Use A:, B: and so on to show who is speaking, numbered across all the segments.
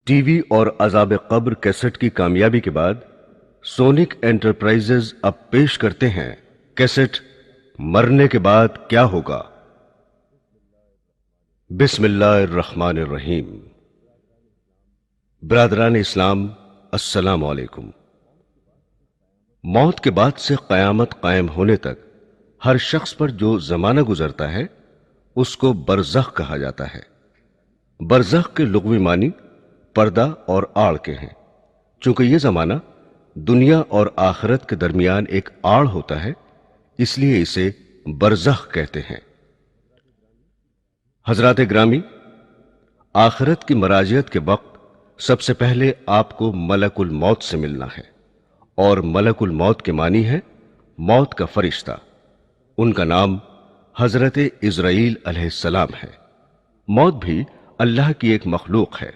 A: T V اور عذاب قبر کیسٹ کی کامیابی کے بعد سونک انٹرپرائزز اب پیش کرتے ہیں کیسٹ مرنے کے بعد کیا ہوگا۔ بسم اللہ الرحمن الرحیم۔ برادران اسلام، السلام علیکم۔ موت کے بعد سے قیامت قائم ہونے تک ہر شخص پر جو زمانہ گزرتا ہے اس کو برزخ کہا جاتا ہے۔ برزخ کے لغوی معنی پردہ اور آڑ کے ہیں۔ چونکہ یہ زمانہ دنیا اور آخرت کے درمیان ایک آڑ ہوتا ہے، اس لیے اسے برزخ کہتے ہیں۔ حضرات گرامی، آخرت کی مراجعت کے وقت سب سے پہلے آپ کو ملک الموت سے ملنا ہے، اور ملک الموت کے معنی ہے موت کا فرشتہ۔ ان کا نام حضرت عزرائیل علیہ السلام ہے۔ موت بھی اللہ کی ایک مخلوق ہے۔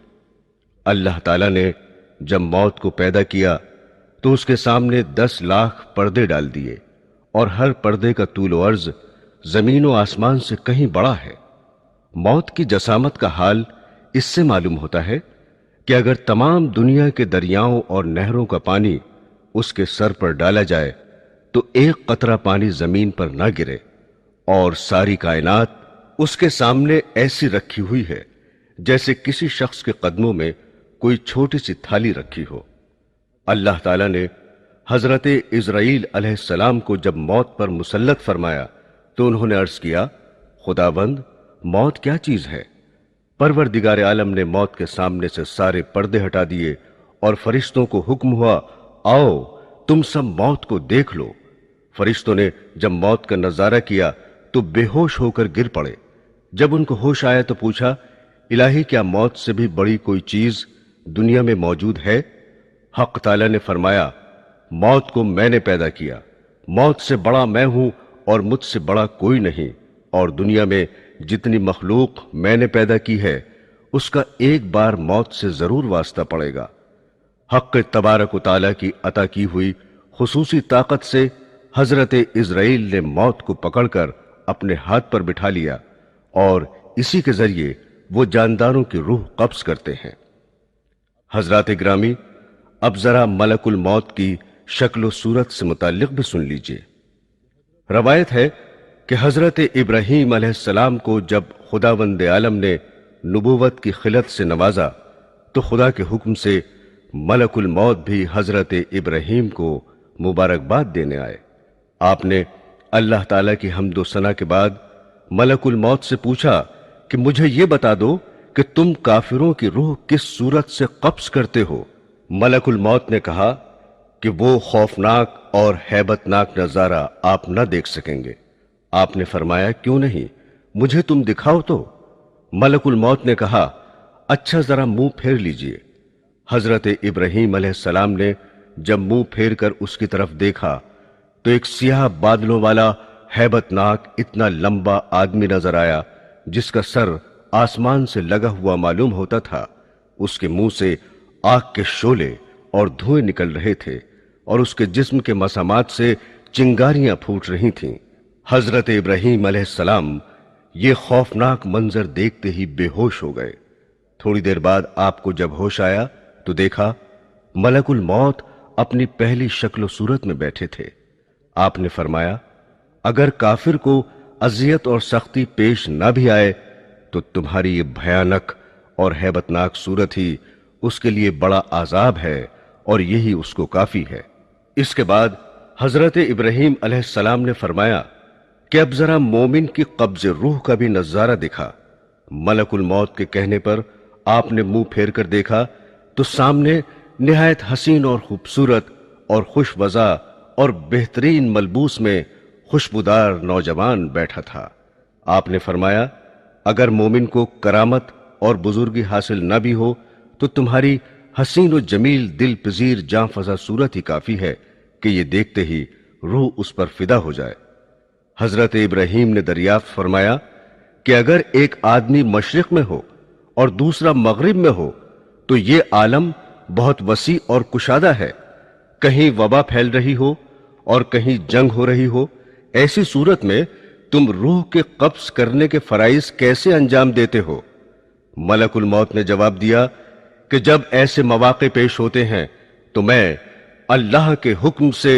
A: اللہ تعالیٰ نے جب موت کو پیدا کیا تو اس کے سامنے 10 لاکھ پردے ڈال دیے، اور ہر پردے کا طول و عرض زمین و آسمان سے کہیں بڑا ہے۔ موت کی جسامت کا حال اس سے معلوم ہوتا ہے کہ اگر تمام دنیا کے دریاؤں اور نہروں کا پانی اس کے سر پر ڈالا جائے تو ایک قطرہ پانی زمین پر نہ گرے، اور ساری کائنات اس کے سامنے ایسی رکھی ہوئی ہے جیسے کسی شخص کے قدموں میں کوئی چھوٹی سی تھالی رکھی ہو۔ اللہ تعالیٰ نے حضرت عزرائیل علیہ السلام کو جب موت پر مسلط فرمایا تو انہوں نے عرض کیا، خداوند، موت کیا چیز ہے؟ پروردگار عالم نے موت کے سامنے سے سارے پردے ہٹا دیے اور فرشتوں کو حکم ہوا، آؤ تم سب موت کو دیکھ لو۔ فرشتوں نے جب موت کا نظارہ کیا تو بے ہوش ہو کر گر پڑے۔ جب ان کو ہوش آیا تو پوچھا، الہی کیا موت سے بھی بڑی کوئی چیز دنیا میں موجود ہے؟ حق تعالیٰ نے فرمایا، موت کو میں نے پیدا کیا، موت سے بڑا میں ہوں اور مجھ سے بڑا کوئی نہیں، اور دنیا میں جتنی مخلوق میں نے پیدا کی ہے اس کا ایک بار موت سے ضرور واسطہ پڑے گا۔ حق تبارک و تعالیٰ کی عطا کی ہوئی خصوصی طاقت سے حضرت عزرائیل نے موت کو پکڑ کر اپنے ہاتھ پر بٹھا لیا، اور اسی کے ذریعے وہ جانداروں کی روح قبض کرتے ہیں۔ حضرات گرامی، اب ذرا ملک الموت کی شکل و صورت سے متعلق بھی سن لیجئے۔ روایت ہے کہ حضرت ابراہیم علیہ السلام کو جب خداوند عالم نے نبوت کی خلعت سے نوازا تو خدا کے حکم سے ملک الموت بھی حضرت ابراہیم کو مبارکباد دینے آئے۔ آپ نے اللہ تعالیٰ کی حمد و ثنا کے بعد ملک الموت سے پوچھا کہ مجھے یہ بتا دو کہ تم کافروں کی روح کس صورت سے قبض کرتے ہو؟ ملک الموت نے کہا کہ وہ خوفناک اور ہیبت ناک نظارہ آپ نہ دیکھ سکیں گے۔ آپ نے فرمایا، کیوں نہیں، مجھے تم دکھاؤ تو۔ ملک الموت نے کہا، اچھا ذرا منہ پھیر لیجئے۔ حضرت ابراہیم علیہ السلام نے جب منہ پھیر کر اس کی طرف دیکھا تو ایک سیاہ بادلوں والا ہیبت ناک اتنا لمبا آدمی نظر آیا جس کا سر آسمان سے لگا ہوا معلوم ہوتا تھا۔ اس کے منہ سے آگ کے شعلے اور دھوئیں نکل رہے تھے، اور اس کے جسم کے مسامات سے چنگاریاں پھوٹ رہی تھیں۔ حضرت ابراہیم علیہ السلام یہ خوفناک منظر دیکھتے ہی بے ہوش ہو گئے۔ تھوڑی دیر بعد آپ کو جب ہوش آیا تو دیکھا ملک الموت اپنی پہلی شکل و صورت میں بیٹھے تھے۔ آپ نے فرمایا، اگر کافر کو اذیت اور سختی پیش نہ بھی آئے تو تمہاری یہ بھیانک اور ہیبتناک صورت ہی اس کے لیے بڑا عذاب ہے، اور یہی اس کو کافی ہے۔ اس کے بعد حضرت ابراہیم علیہ السلام نے فرمایا کہ اب ذرا مومن کی قبض روح کا بھی نظارہ دکھا۔ ملک الموت کے کہنے پر آپ نے منہ پھیر کر دیکھا تو سامنے نہایت حسین اور خوبصورت اور خوش وضع اور بہترین ملبوس میں خوشبودار نوجوان بیٹھا تھا۔ آپ نے فرمایا، اگر مومن کو کرامت اور بزرگی حاصل نہ بھی ہو تو تمہاری حسین و جمیل دل پذیر جاں فضا صورت ہی کافی ہے کہ یہ دیکھتے ہی روح اس پر فدا ہو جائے۔ حضرت ابراہیم نے دریافت فرمایا کہ اگر ایک آدمی مشرق میں ہو اور دوسرا مغرب میں ہو تو یہ عالم بہت وسیع اور کشادہ ہے، کہیں وبا پھیل رہی ہو اور کہیں جنگ ہو رہی ہو، ایسی صورت میں تم روح کے قبض کرنے کے فرائض کیسے انجام دیتے ہو؟ ملک الموت نے جواب دیا کہ جب ایسے مواقع پیش ہوتے ہیں تو میں اللہ کے حکم سے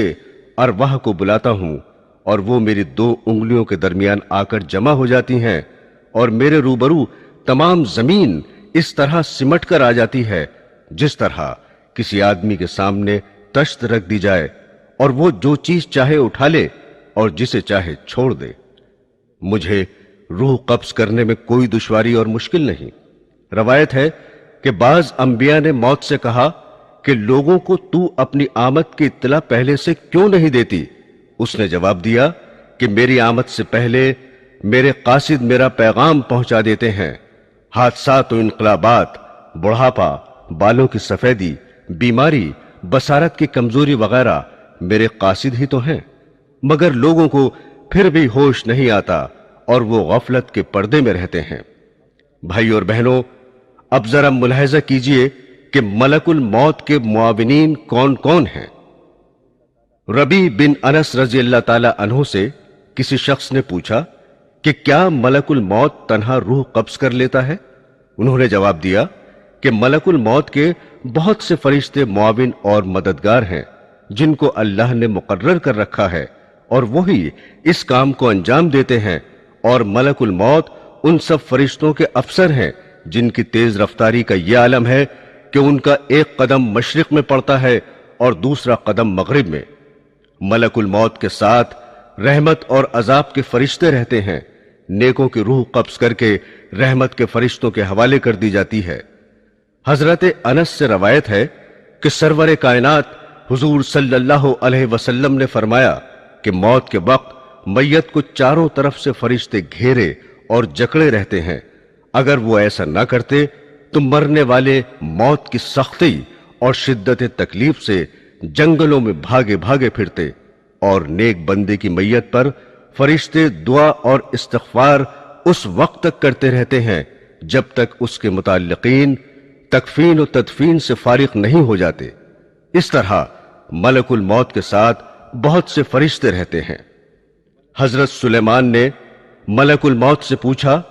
A: ارواح کو بلاتا ہوں اور وہ میری 2 انگلیوں کے درمیان آ کر جمع ہو جاتی ہیں اور میرے روبرو تمام زمین اس طرح سمٹ کر آ جاتی ہے جس طرح کسی آدمی کے سامنے تشت رکھ دی جائے اور وہ جو چیز چاہے اٹھا لے اور جسے چاہے چھوڑ دے۔ مجھے روح قبض کرنے میں کوئی دشواری اور مشکل نہیں۔ روایت ہے کہ بعض انبیاء نے موت سے کہا کہ لوگوں کو تو اپنی آمد کی اطلاع پہلے سے کیوں نہیں دیتی؟ اس نے جواب دیا کہ میری آمد سے پہلے میرے قاصد میرا پیغام پہنچا دیتے ہیں۔ حادثات و انقلابات، بڑھاپا، بالوں کی سفیدی، بیماری، بصارت کی کمزوری وغیرہ میرے قاصد ہی تو ہیں، مگر لوگوں کو پھر بھی ہوش نہیں آتا اور وہ غفلت کے پردے میں رہتے ہیں۔ بھائی اور بہنوں، اب ذرا ملاحظہ کیجئے کہ ملک الموت کے معاونین کون کون ہیں۔ ربیع بن انس رضی اللہ تعالی عنہ سے کسی شخص نے پوچھا کہ کیا ملک الموت تنہا روح قبض کر لیتا ہے؟ انہوں نے جواب دیا کہ ملک الموت کے بہت سے فرشتے معاون اور مددگار ہیں جن کو اللہ نے مقرر کر رکھا ہے اور وہی اس کام کو انجام دیتے ہیں، اور ملک الموت ان سب فرشتوں کے افسر ہیں جن کی تیز رفتاری کا یہ عالم ہے کہ ان کا ایک قدم مشرق میں پڑتا ہے اور دوسرا قدم مغرب میں۔ ملک الموت کے ساتھ رحمت اور عذاب کے فرشتے رہتے ہیں۔ نیکوں کی روح قبض کر کے رحمت کے فرشتوں کے حوالے کر دی جاتی ہے۔ حضرت انس سے روایت ہے کہ سرور کائنات حضور صلی اللہ علیہ وسلم نے فرمایا کہ موت کے وقت میت کو چاروں طرف سے فرشتے گھیرے اور جکڑے رہتے ہیں۔ اگر وہ ایسا نہ کرتے تو مرنے والے موت کی سختی اور شدت تکلیف سے جنگلوں میں بھاگے بھاگے پھرتے، اور نیک بندے کی میت پر فرشتے دعا اور استغفار اس وقت تک کرتے رہتے ہیں جب تک اس کے متعلقین تکفین و تدفین سے فارغ نہیں ہو جاتے۔ اس طرح ملک الموت کے ساتھ بہت سے فرشتے رہتے ہیں۔ حضرت سلیمان نے ملک الموت سے پوچھا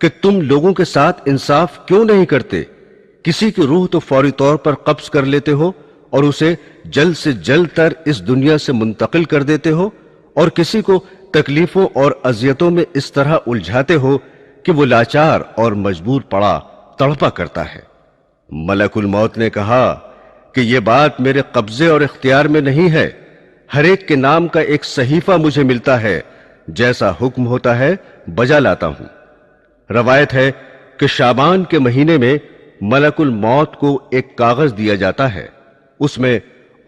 A: کہ تم لوگوں کے ساتھ انصاف کیوں نہیں کرتے؟ کسی کی روح تو فوری طور پر قبض کر لیتے ہو اور اسے جلد سے جلد تر اس دنیا سے منتقل کر دیتے ہو، اور کسی کو تکلیفوں اور اذیتوں میں اس طرح الجھاتے ہو کہ وہ لاچار اور مجبور پڑا تڑپا کرتا ہے۔ ملک الموت نے کہا کہ یہ بات میرے قبضے اور اختیار میں نہیں ہے، ہر ایک کے نام کا ایک صحیفہ مجھے ملتا ہے، جیسا حکم ہوتا ہے بجا لاتا ہوں۔ روایت ہے کہ شعبان کے مہینے میں ملک الموت کو ایک کاغذ دیا جاتا ہے، اس میں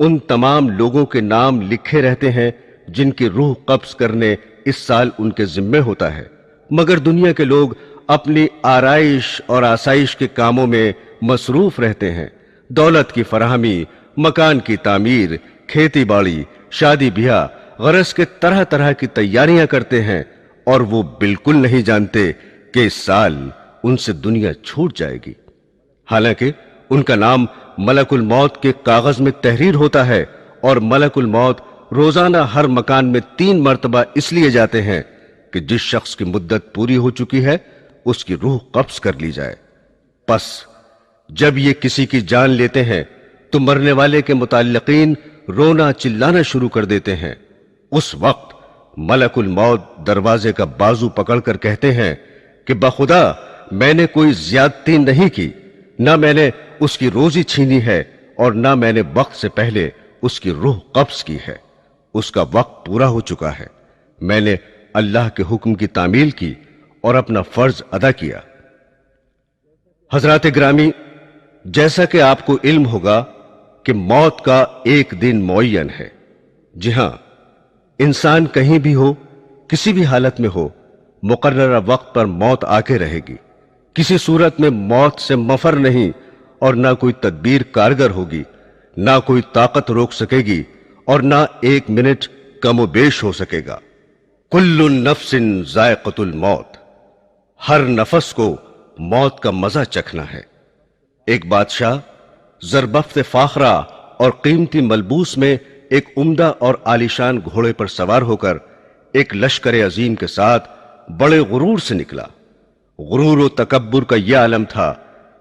A: ان تمام لوگوں کے نام لکھے رہتے ہیں جن کی روح قبض کرنے اس سال ان کے ذمے ہوتا ہے، مگر دنیا کے لوگ اپنی آرائش اور آسائش کے کاموں میں مصروف رہتے ہیں۔ دولت کی فراہمی، مکان کی تعمیر، کھیتی باڑی، شادی بیاہ، غرض کے طرح طرح کی تیاریاں کرتے ہیں، اور وہ بالکل نہیں جانتے کہ اس سال ان سے دنیا چھوٹ جائے گی، حالانکہ ان کا نام ملک الموت کے کاغذ میں تحریر ہوتا ہے، اور ملک الموت روزانہ ہر مکان میں 3 مرتبہ اس لیے جاتے ہیں کہ جس شخص کی مدت پوری ہو چکی ہے اس کی روح قبض کر لی جائے۔ پس جب یہ کسی کی جان لیتے ہیں تو مرنے والے کے متعلقین رونا چلانا شروع کر دیتے ہیں۔ اس وقت ملک الموت دروازے کا بازو پکڑ کر کہتے ہیں کہ بخدا میں نے کوئی زیادتی نہیں کی، نہ میں نے اس کی روزی چھینی ہے اور نہ میں نے وقت سے پہلے اس کی روح قبض کی ہے۔ اس کا وقت پورا ہو چکا ہے، میں نے اللہ کے حکم کی تعمیل کی اور اپنا فرض ادا کیا۔ حضرات گرامی، جیسا کہ آپ کو علم ہوگا کہ موت کا ایک دن معین ہے۔ جی ہاں، انسان کہیں بھی ہو، کسی بھی حالت میں ہو، مقررہ وقت پر موت آ کے رہے گی۔ کسی صورت میں موت سے مفر نہیں، اور نہ کوئی تدبیر کارگر ہوگی، نہ کوئی طاقت روک سکے گی، اور نہ 1 منٹ کم و بیش ہو سکے گا۔ کل نفس ذائقۃ الموت، ہر نفس کو موت کا مزہ چکھنا ہے۔ ایک بادشاہ زربفت فاخرہ اور قیمتی ملبوس میں ایک عمدہ اور عالیشان گھوڑے پر سوار ہو کر ایک لشکر عظیم کے ساتھ بڑے غرور سے نکلا۔ غرور و تکبر کا یہ عالم تھا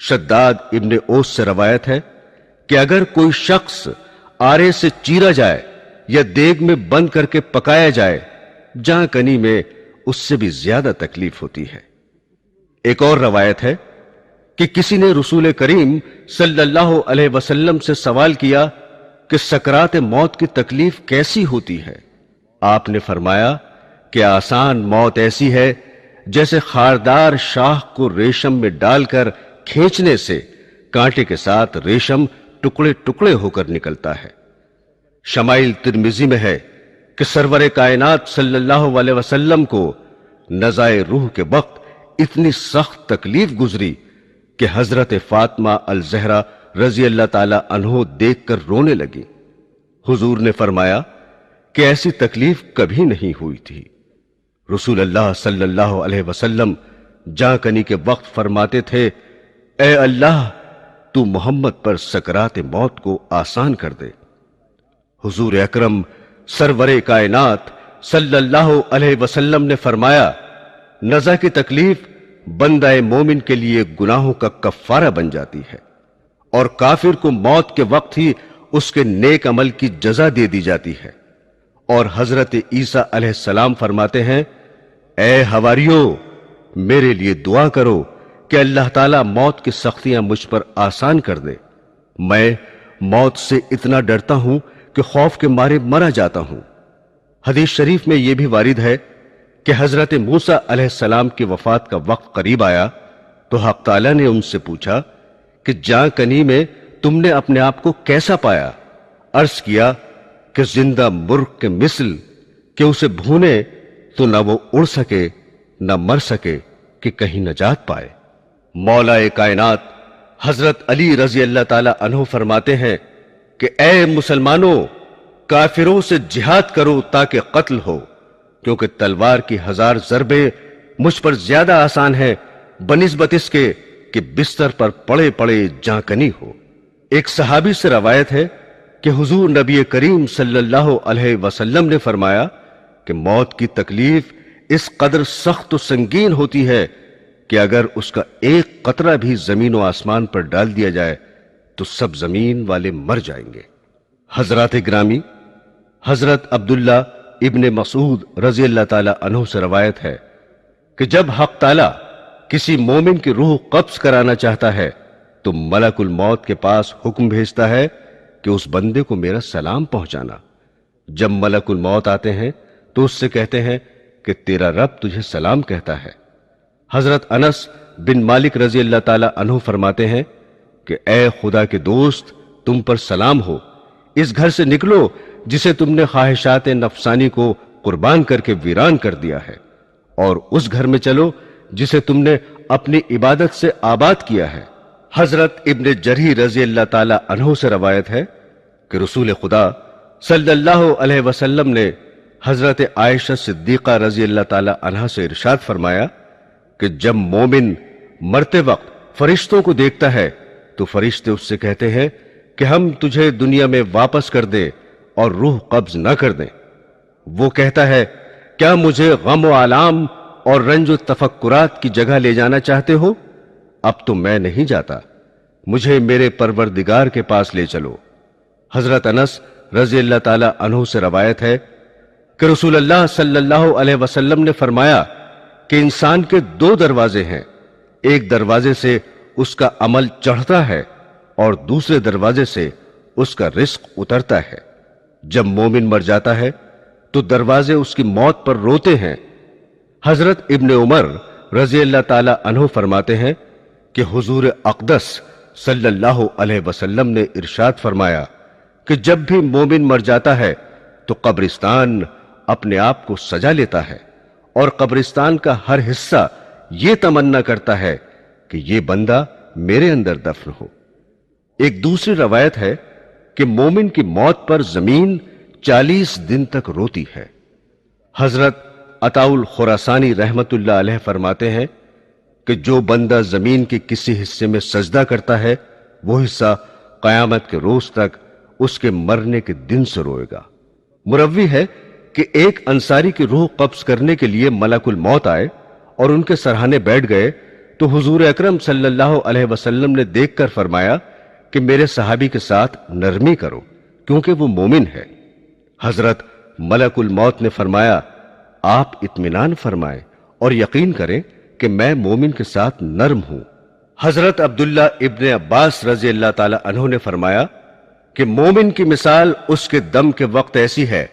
A: شداد ابن اوس سے روایت ہے کہ اگر کوئی شخص آرے سے چیرا جائے یا دیگ میں بند کر کے پکایا جائے، جاں کنی میں اس سے بھی زیادہ تکلیف ہوتی ہے۔ ایک اور روایت ہے کہ کسی نے رسول کریم صلی اللہ علیہ وسلم سے سوال کیا کہ سکرات موت کی تکلیف کیسی ہوتی ہے؟ آپ نے فرمایا کہ آسان موت ایسی ہے جیسے خاردار شاہ کو ریشم میں ڈال کر کھینچنے سے کانٹے کے ساتھ ریشم ٹکڑے ٹکڑے ہو کر نکلتا ہے۔ شمائل ترمذی میں ہے کہ سرور کائنات صلی اللہ علیہ وسلم کو نزائے روح کے وقت اتنی سخت تکلیف گزری کہ حضرت فاطمہ الزہرا رضی اللہ تعالی عنہ دیکھ کر رونے لگی۔ حضور نے فرمایا کہ ایسی تکلیف کبھی نہیں ہوئی تھی۔ رسول اللہ صلی اللہ علیہ وسلم جاں کنی کے وقت فرماتے تھے، اے اللہ تو محمد پر سکرات موت کو آسان کر دے۔ حضور اکرم سرور کائنات صلی اللہ علیہ وسلم نے فرمایا، نزع کی تکلیف بندہ مومن کے لیے گناہوں کا کفارہ بن جاتی ہے، اور کافر کو موت کے وقت ہی اس کے نیک عمل کی جزا دے دی جاتی ہے۔ اور حضرت عیسیٰ علیہ السلام فرماتے ہیں، اے حواریو، میرے لیے دعا کرو کہ اللہ تعالیٰ موت کی سختیاں مجھ پر آسان کر دے۔ میں موت سے اتنا ڈرتا ہوں کہ خوف کے مارے مرا جاتا ہوں۔ حدیث شریف میں یہ بھی وارد ہے کہ حضرت موسیٰ علیہ السلام کی وفات کا وقت قریب آیا تو حق تعالیٰ نے ان سے پوچھا کہ جاں کنی میں تم نے اپنے آپ کو کیسا پایا؟ عرض کیا کہ زندہ مرغ کے مثل کہ اسے بھونے تو نہ وہ اڑ سکے نہ مر سکے کہ کہیں نجات پائے۔ مولا کائنات حضرت علی رضی اللہ تعالی عنہ فرماتے ہیں کہ اے مسلمانوں، کافروں سے جہاد کرو تاکہ قتل ہو، کیونکہ تلوار کی 1000 ضربیں مجھ پر زیادہ آسان ہے بنسبت اس کے کہ بستر پر پڑے پڑے جاں کنی ہو۔ ایک صحابی سے روایت ہے کہ حضور نبی کریم صلی اللہ علیہ وسلم نے فرمایا کہ موت کی تکلیف اس قدر سخت و سنگین ہوتی ہے کہ اگر اس کا ایک قطرہ بھی زمین و آسمان پر ڈال دیا جائے تو سب زمین والے مر جائیں گے۔ حضرات گرامی، حضرت عبداللہ ابن مسعود رضی اللہ تعالی عنہ سے روایت ہے کہ جب حق تعالی کسی مومن کی روح قبض کرانا چاہتا ہے تو ملک الموت کے پاس حکم بھیجتا ہے کہ اس بندے کو میرا سلام پہنچانا۔ جب ملک الموت آتے ہیں تو اس سے کہتے ہیں کہ تیرا رب تجھے سلام کہتا ہے۔ حضرت انس بن مالک رضی اللہ تعالی عنہ فرماتے ہیں کہ اے خدا کے دوست، تم پر سلام ہو، اس گھر سے نکلو جسے تم نے خواہشات نفسانی کو قربان کر کے ویران کر دیا ہے، اور اس گھر میں چلو جسے تم نے اپنی عبادت سے آباد کیا ہے۔ حضرت ابن جریر رضی اللہ تعالی عنہ سے روایت ہے کہ رسول خدا صلی اللہ علیہ وسلم نے حضرت عائشہ صدیقہ رضی اللہ تعالی عنہ سے ارشاد فرمایا کہ جب مومن مرتے وقت فرشتوں کو دیکھتا ہے تو فرشتے اس سے کہتے ہیں کہ ہم تجھے دنیا میں واپس کر دیں اور روح قبض نہ کر دیں۔ وہ کہتا ہے، کیا مجھے غم و آلام اور رنج و تفکرات کی جگہ لے جانا چاہتے ہو؟ اب تو میں نہیں جاتا، مجھے میرے پروردگار کے پاس لے چلو۔ حضرت انس رضی اللہ تعالی عنہ سے روایت ہے کہ رسول اللہ صلی اللہ علیہ وسلم نے فرمایا کہ انسان کے 2 دروازے ہیں، ایک دروازے سے اس کا عمل چڑھتا ہے اور دوسرے دروازے سے اس کا رزق اترتا ہے۔ جب مومن مر جاتا ہے تو دروازے اس کی موت پر روتے ہیں۔ حضرت ابن عمر رضی اللہ تعالی عنہ فرماتے ہیں کہ حضور اقدس صلی اللہ علیہ وسلم نے ارشاد فرمایا کہ جب بھی مومن مر جاتا ہے تو قبرستان اپنے آپ کو سجا لیتا ہے، اور قبرستان کا ہر حصہ یہ تمنا کرتا ہے کہ یہ بندہ میرے اندر دفن ہو۔ ایک دوسری روایت ہے کہ مومن کی موت پر زمین 40 دن تک روتی ہے۔ حضرت عطاء الخراسانی رحمت اللہ علیہ فرماتے ہیں کہ جو بندہ زمین کے کسی حصے میں سجدہ کرتا ہے وہ حصہ قیامت کے روز تک اس کے مرنے کے دن سے روئے گا۔ مروی ہے کہ ایک انصاری کی روح قبض کرنے کے لیے ملک الموت آئے اور ان کے سرہانے بیٹھ گئے تو حضور اکرم صلی اللہ علیہ وسلم نے دیکھ کر فرمایا کہ میرے صحابی کے ساتھ نرمی کرو کیونکہ وہ مومن ہے۔ حضرت ملک الموت نے فرمایا آپ اطمینان فرمائیں اور یقین کریں کہ میں مومن کے ساتھ نرم ہوں۔ حضرت عبداللہ ابن عباس رضی اللہ تعالی عنہ نے فرمایا کہ مومن کی مثال اس کے دم کے وقت ایسی ہے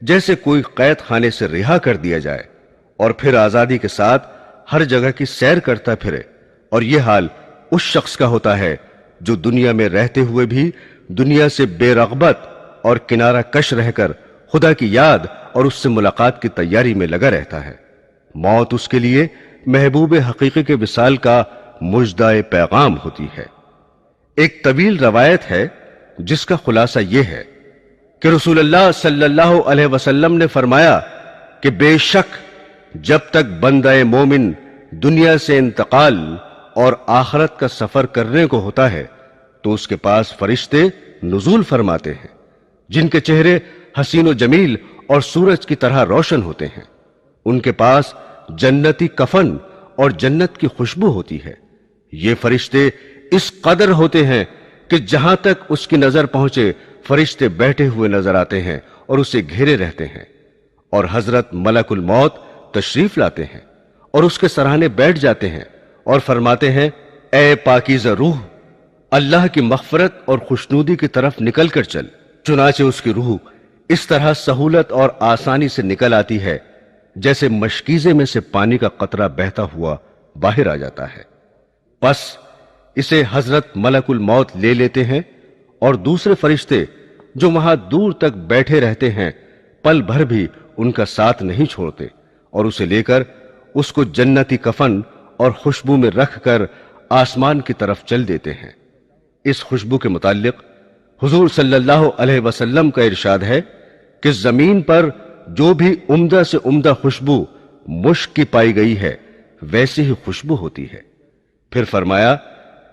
A: جیسے کوئی قید خانے سے رہا کر دیا جائے اور پھر آزادی کے ساتھ ہر جگہ کی سیر کرتا پھرے، اور یہ حال اس شخص کا ہوتا ہے جو دنیا میں رہتے ہوئے بھی دنیا سے بے رغبت اور کنارہ کش رہ کر خدا کی یاد اور اس سے ملاقات کی تیاری میں لگا رہتا ہے۔ موت اس کے لیے محبوب حقیقی کے وصال کا مژدہ پیغام ہوتی ہے۔ ایک طویل روایت ہے جس کا خلاصہ یہ ہے کہ رسول اللہ صلی اللہ علیہ وسلم نے فرمایا کہ بے شک جب تک بندہ مومن دنیا سے انتقال اور آخرت کا سفر کرنے کو ہوتا ہے تو اس کے پاس فرشتے نزول فرماتے ہیں جن کے چہرے حسین و جمیل اور سورج کی طرح روشن ہوتے ہیں۔ ان کے پاس جنتی کفن اور جنت کی خوشبو ہوتی ہے۔ یہ فرشتے اس قدر ہوتے ہیں کہ جہاں تک اس کی نظر پہنچے فرشتے بیٹھے ہوئے نظر آتے ہیں اور اسے گھیرے رہتے ہیں، اور حضرت ملک الموت تشریف لاتے ہیں اور اس کے سرانے بیٹھ جاتے ہیں اور فرماتے ہیں اے پاکیزہ روح، اللہ کی مغفرت اور خوشنودی کی طرف نکل کر چل۔ چنانچہ اس کی روح اس طرح سہولت اور آسانی سے نکل آتی ہے جیسے مشکیزے میں سے پانی کا قطرہ بہتا ہوا باہر آ جاتا ہے۔ پس اسے حضرت ملک الموت لے لیتے ہیں، اور دوسرے فرشتے جو وہاں دور تک بیٹھے رہتے ہیں پل بھر بھی ان کا ساتھ نہیں چھوڑتے، اور اسے لے کر اس کو جنتی کفن اور خوشبو میں رکھ کر آسمان کی طرف چل دیتے ہیں۔ اس خوشبو کے متعلق حضور صلی اللہ علیہ وسلم کا ارشاد ہے کہ زمین پر جو بھی عمدہ سے عمدہ خوشبو مشک کی پائی گئی ہے ویسی ہی خوشبو ہوتی ہے۔ پھر فرمایا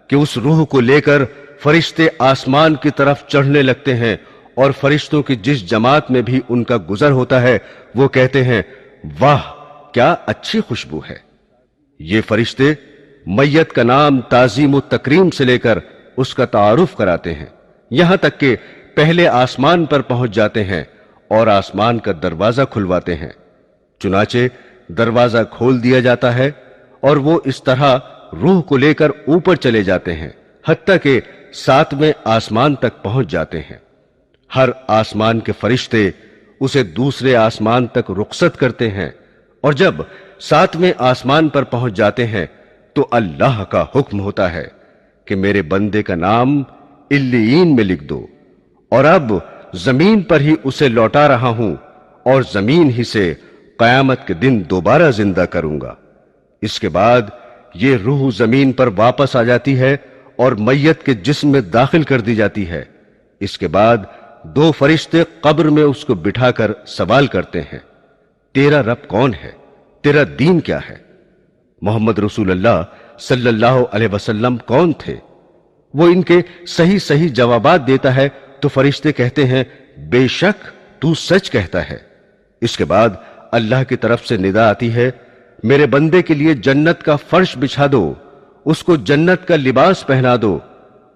A: کہ اس روح کو لے کر فرشتے آسمان کی طرف چڑھنے لگتے ہیں، اور فرشتوں کی جس جماعت میں بھی ان کا گزر ہوتا ہے وہ کہتے ہیں واہ کیا اچھی خوشبو ہے۔ یہ فرشتے میت کا نام تعظیم و تکریم سے لے کر اس کا تعارف کراتے ہیں، یہاں تک کہ پہلے آسمان پر پہنچ جاتے ہیں اور آسمان کا دروازہ کھلواتے ہیں۔ چنانچہ دروازہ کھول دیا جاتا ہے اور وہ اس طرح روح کو لے کر اوپر چلے جاتے ہیں حتیٰ کہ 7ویں آسمان تک پہنچ جاتے ہیں۔ ہر آسمان کے فرشتے اسے دوسرے آسمان تک رخصت کرتے ہیں، اور جب 7ویں آسمان پر پہنچ جاتے ہیں تو اللہ کا حکم ہوتا ہے کہ میرے بندے کا نام علیین میں لکھ دو، اور اب زمین پر ہی اسے لوٹا رہا ہوں اور زمین ہی سے قیامت کے دن دوبارہ زندہ کروں گا۔ اس کے بعد یہ روح زمین پر واپس آ جاتی ہے اور میت کے جسم میں داخل کر دی جاتی ہے۔ اس کے بعد 2 فرشتے قبر میں اس کو بٹھا کر سوال کرتے ہیں تیرا رب کون ہے؟ تیرا دین کیا ہے؟ محمد رسول اللہ صلی اللہ علیہ وسلم کون تھے؟ وہ ان کے صحیح صحیح جوابات دیتا ہے تو فرشتے کہتے ہیں بے شک تو سچ کہتا ہے۔ اس کے بعد اللہ کی طرف سے ندا آتی ہے میرے بندے کے لیے جنت کا فرش بچھا دو، اس کو جنت کا لباس پہنا دو،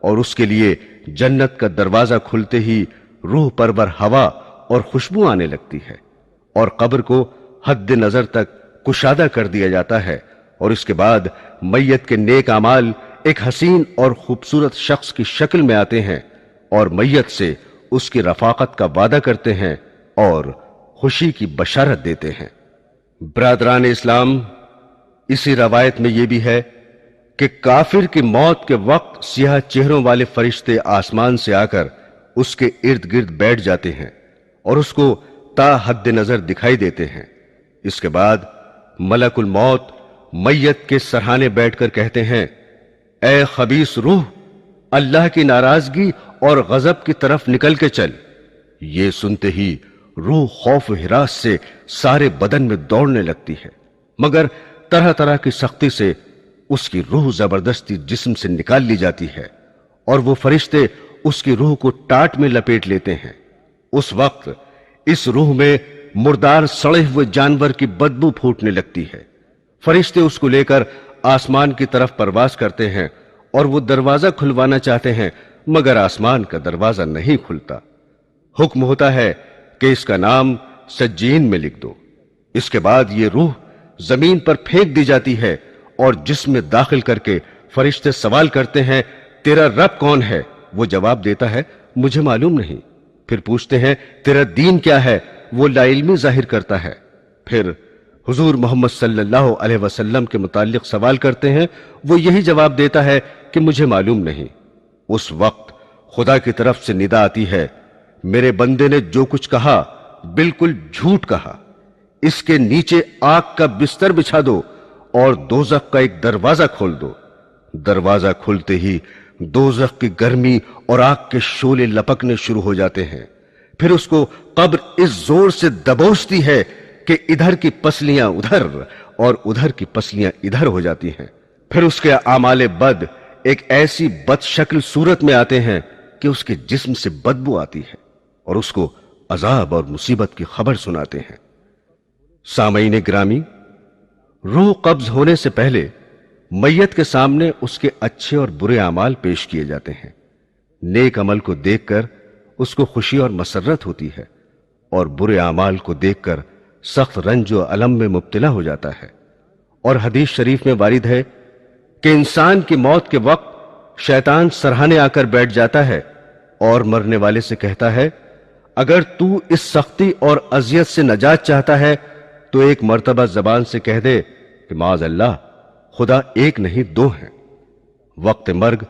A: اور اس کے لیے جنت کا دروازہ کھلتے ہی روح پرور ہوا اور خوشبو آنے لگتی ہے، اور قبر کو حد نظر تک کشادہ کر دیا جاتا ہے، اور اس کے بعد میت کے نیک اعمال ایک حسین اور خوبصورت شخص کی شکل میں آتے ہیں اور میت سے اس کی رفاقت کا وعدہ کرتے ہیں اور خوشی کی بشارت دیتے ہیں۔ برادران اسلام، اسی روایت میں یہ بھی ہے کہ کافر کی موت کے وقت سیاہ چہروں والے فرشتے آسمان سے آ کر اس کے ارد گرد بیٹھ جاتے ہیں اور اس کو تا حد نظر دکھائی دیتے ہیں۔ اس کے بعد ملک الموت میت کے سرہانے بیٹھ کر کہتے ہیں اے خبیث روح، اللہ کی ناراضگی اور غضب کی طرف نکل کے چل۔ یہ سنتے ہی روح خوف و ہراس سے سارے بدن میں دوڑنے لگتی ہے، مگر طرح طرح کی سختی سے اس کی روح زبردستی جسم سے نکال لی جاتی ہے، اور وہ فرشتے اس کی روح کو ٹاٹ میں لپیٹ لیتے ہیں۔ اس وقت اس روح میں مردار سڑے ہوئے جانور کی بدبو پھوٹنے لگتی ہے۔ فرشتے اس کو لے کر آسمان کی طرف پرواز کرتے ہیں اور وہ دروازہ کھلوانا چاہتے ہیں مگر آسمان کا دروازہ نہیں کھلتا۔ حکم ہوتا ہے کہ اس کا نام سجین میں لکھ دو۔ اس کے بعد یہ روح زمین پر پھینک دی جاتی ہے اور جسم میں داخل کر کے فرشتے سوال کرتے ہیں تیرا رب کون ہے؟ وہ جواب دیتا ہے مجھے معلوم نہیں۔ پھر پوچھتے ہیں تیرا دین کیا ہے؟ وہ لا علمی ظاہر کرتا ہے۔ پھر حضور محمد صلی اللہ علیہ وسلم کے متعلق سوال کرتے ہیں، وہ یہی جواب دیتا ہے کہ مجھے معلوم نہیں۔ اس وقت خدا کی طرف سے ندا آتی ہے میرے بندے نے جو کچھ کہا بالکل جھوٹ کہا، اس کے نیچے آگ کا بستر بچھا دو اور دوزخ کا ایک دروازہ کھول دو۔ دروازہ کھلتے ہی دوزخ کی گرمی اور آگ کے شعلے لپکنے شروع ہو جاتے ہیں۔ پھر اس کو قبر اس زور سے دبوچتی ہے کہ ادھر کی پسلیاں ادھر اور ادھر کی پسلیاں ادھر ہو جاتی ہیں۔ پھر اس کے اعمال بد ایک ایسی بد شکل صورت میں آتے ہیں کہ اس کے جسم سے بدبو آتی ہے اور اس کو عذاب اور مصیبت کی خبر سناتے ہیں۔ سامعین گرامی، روح قبض ہونے سے پہلے میت کے سامنے اس کے اچھے اور برے اعمال پیش کیے جاتے ہیں۔ نیک عمل کو دیکھ کر اس کو خوشی اور مسرت ہوتی ہے اور برے اعمال کو دیکھ کر سخت رنج و الم میں مبتلا ہو جاتا ہے۔ اور حدیث شریف میں وارد ہے کہ انسان کی موت کے وقت شیطان سرہانے آ کر بیٹھ جاتا ہے اور مرنے والے سے کہتا ہے اگر تو اس سختی اور اذیت سے نجات چاہتا ہے تو ایک مرتبہ زبان سے کہہ دے کہ معاذ اللہ خدا ایک نہیں دو ہیں۔ وقت مرگ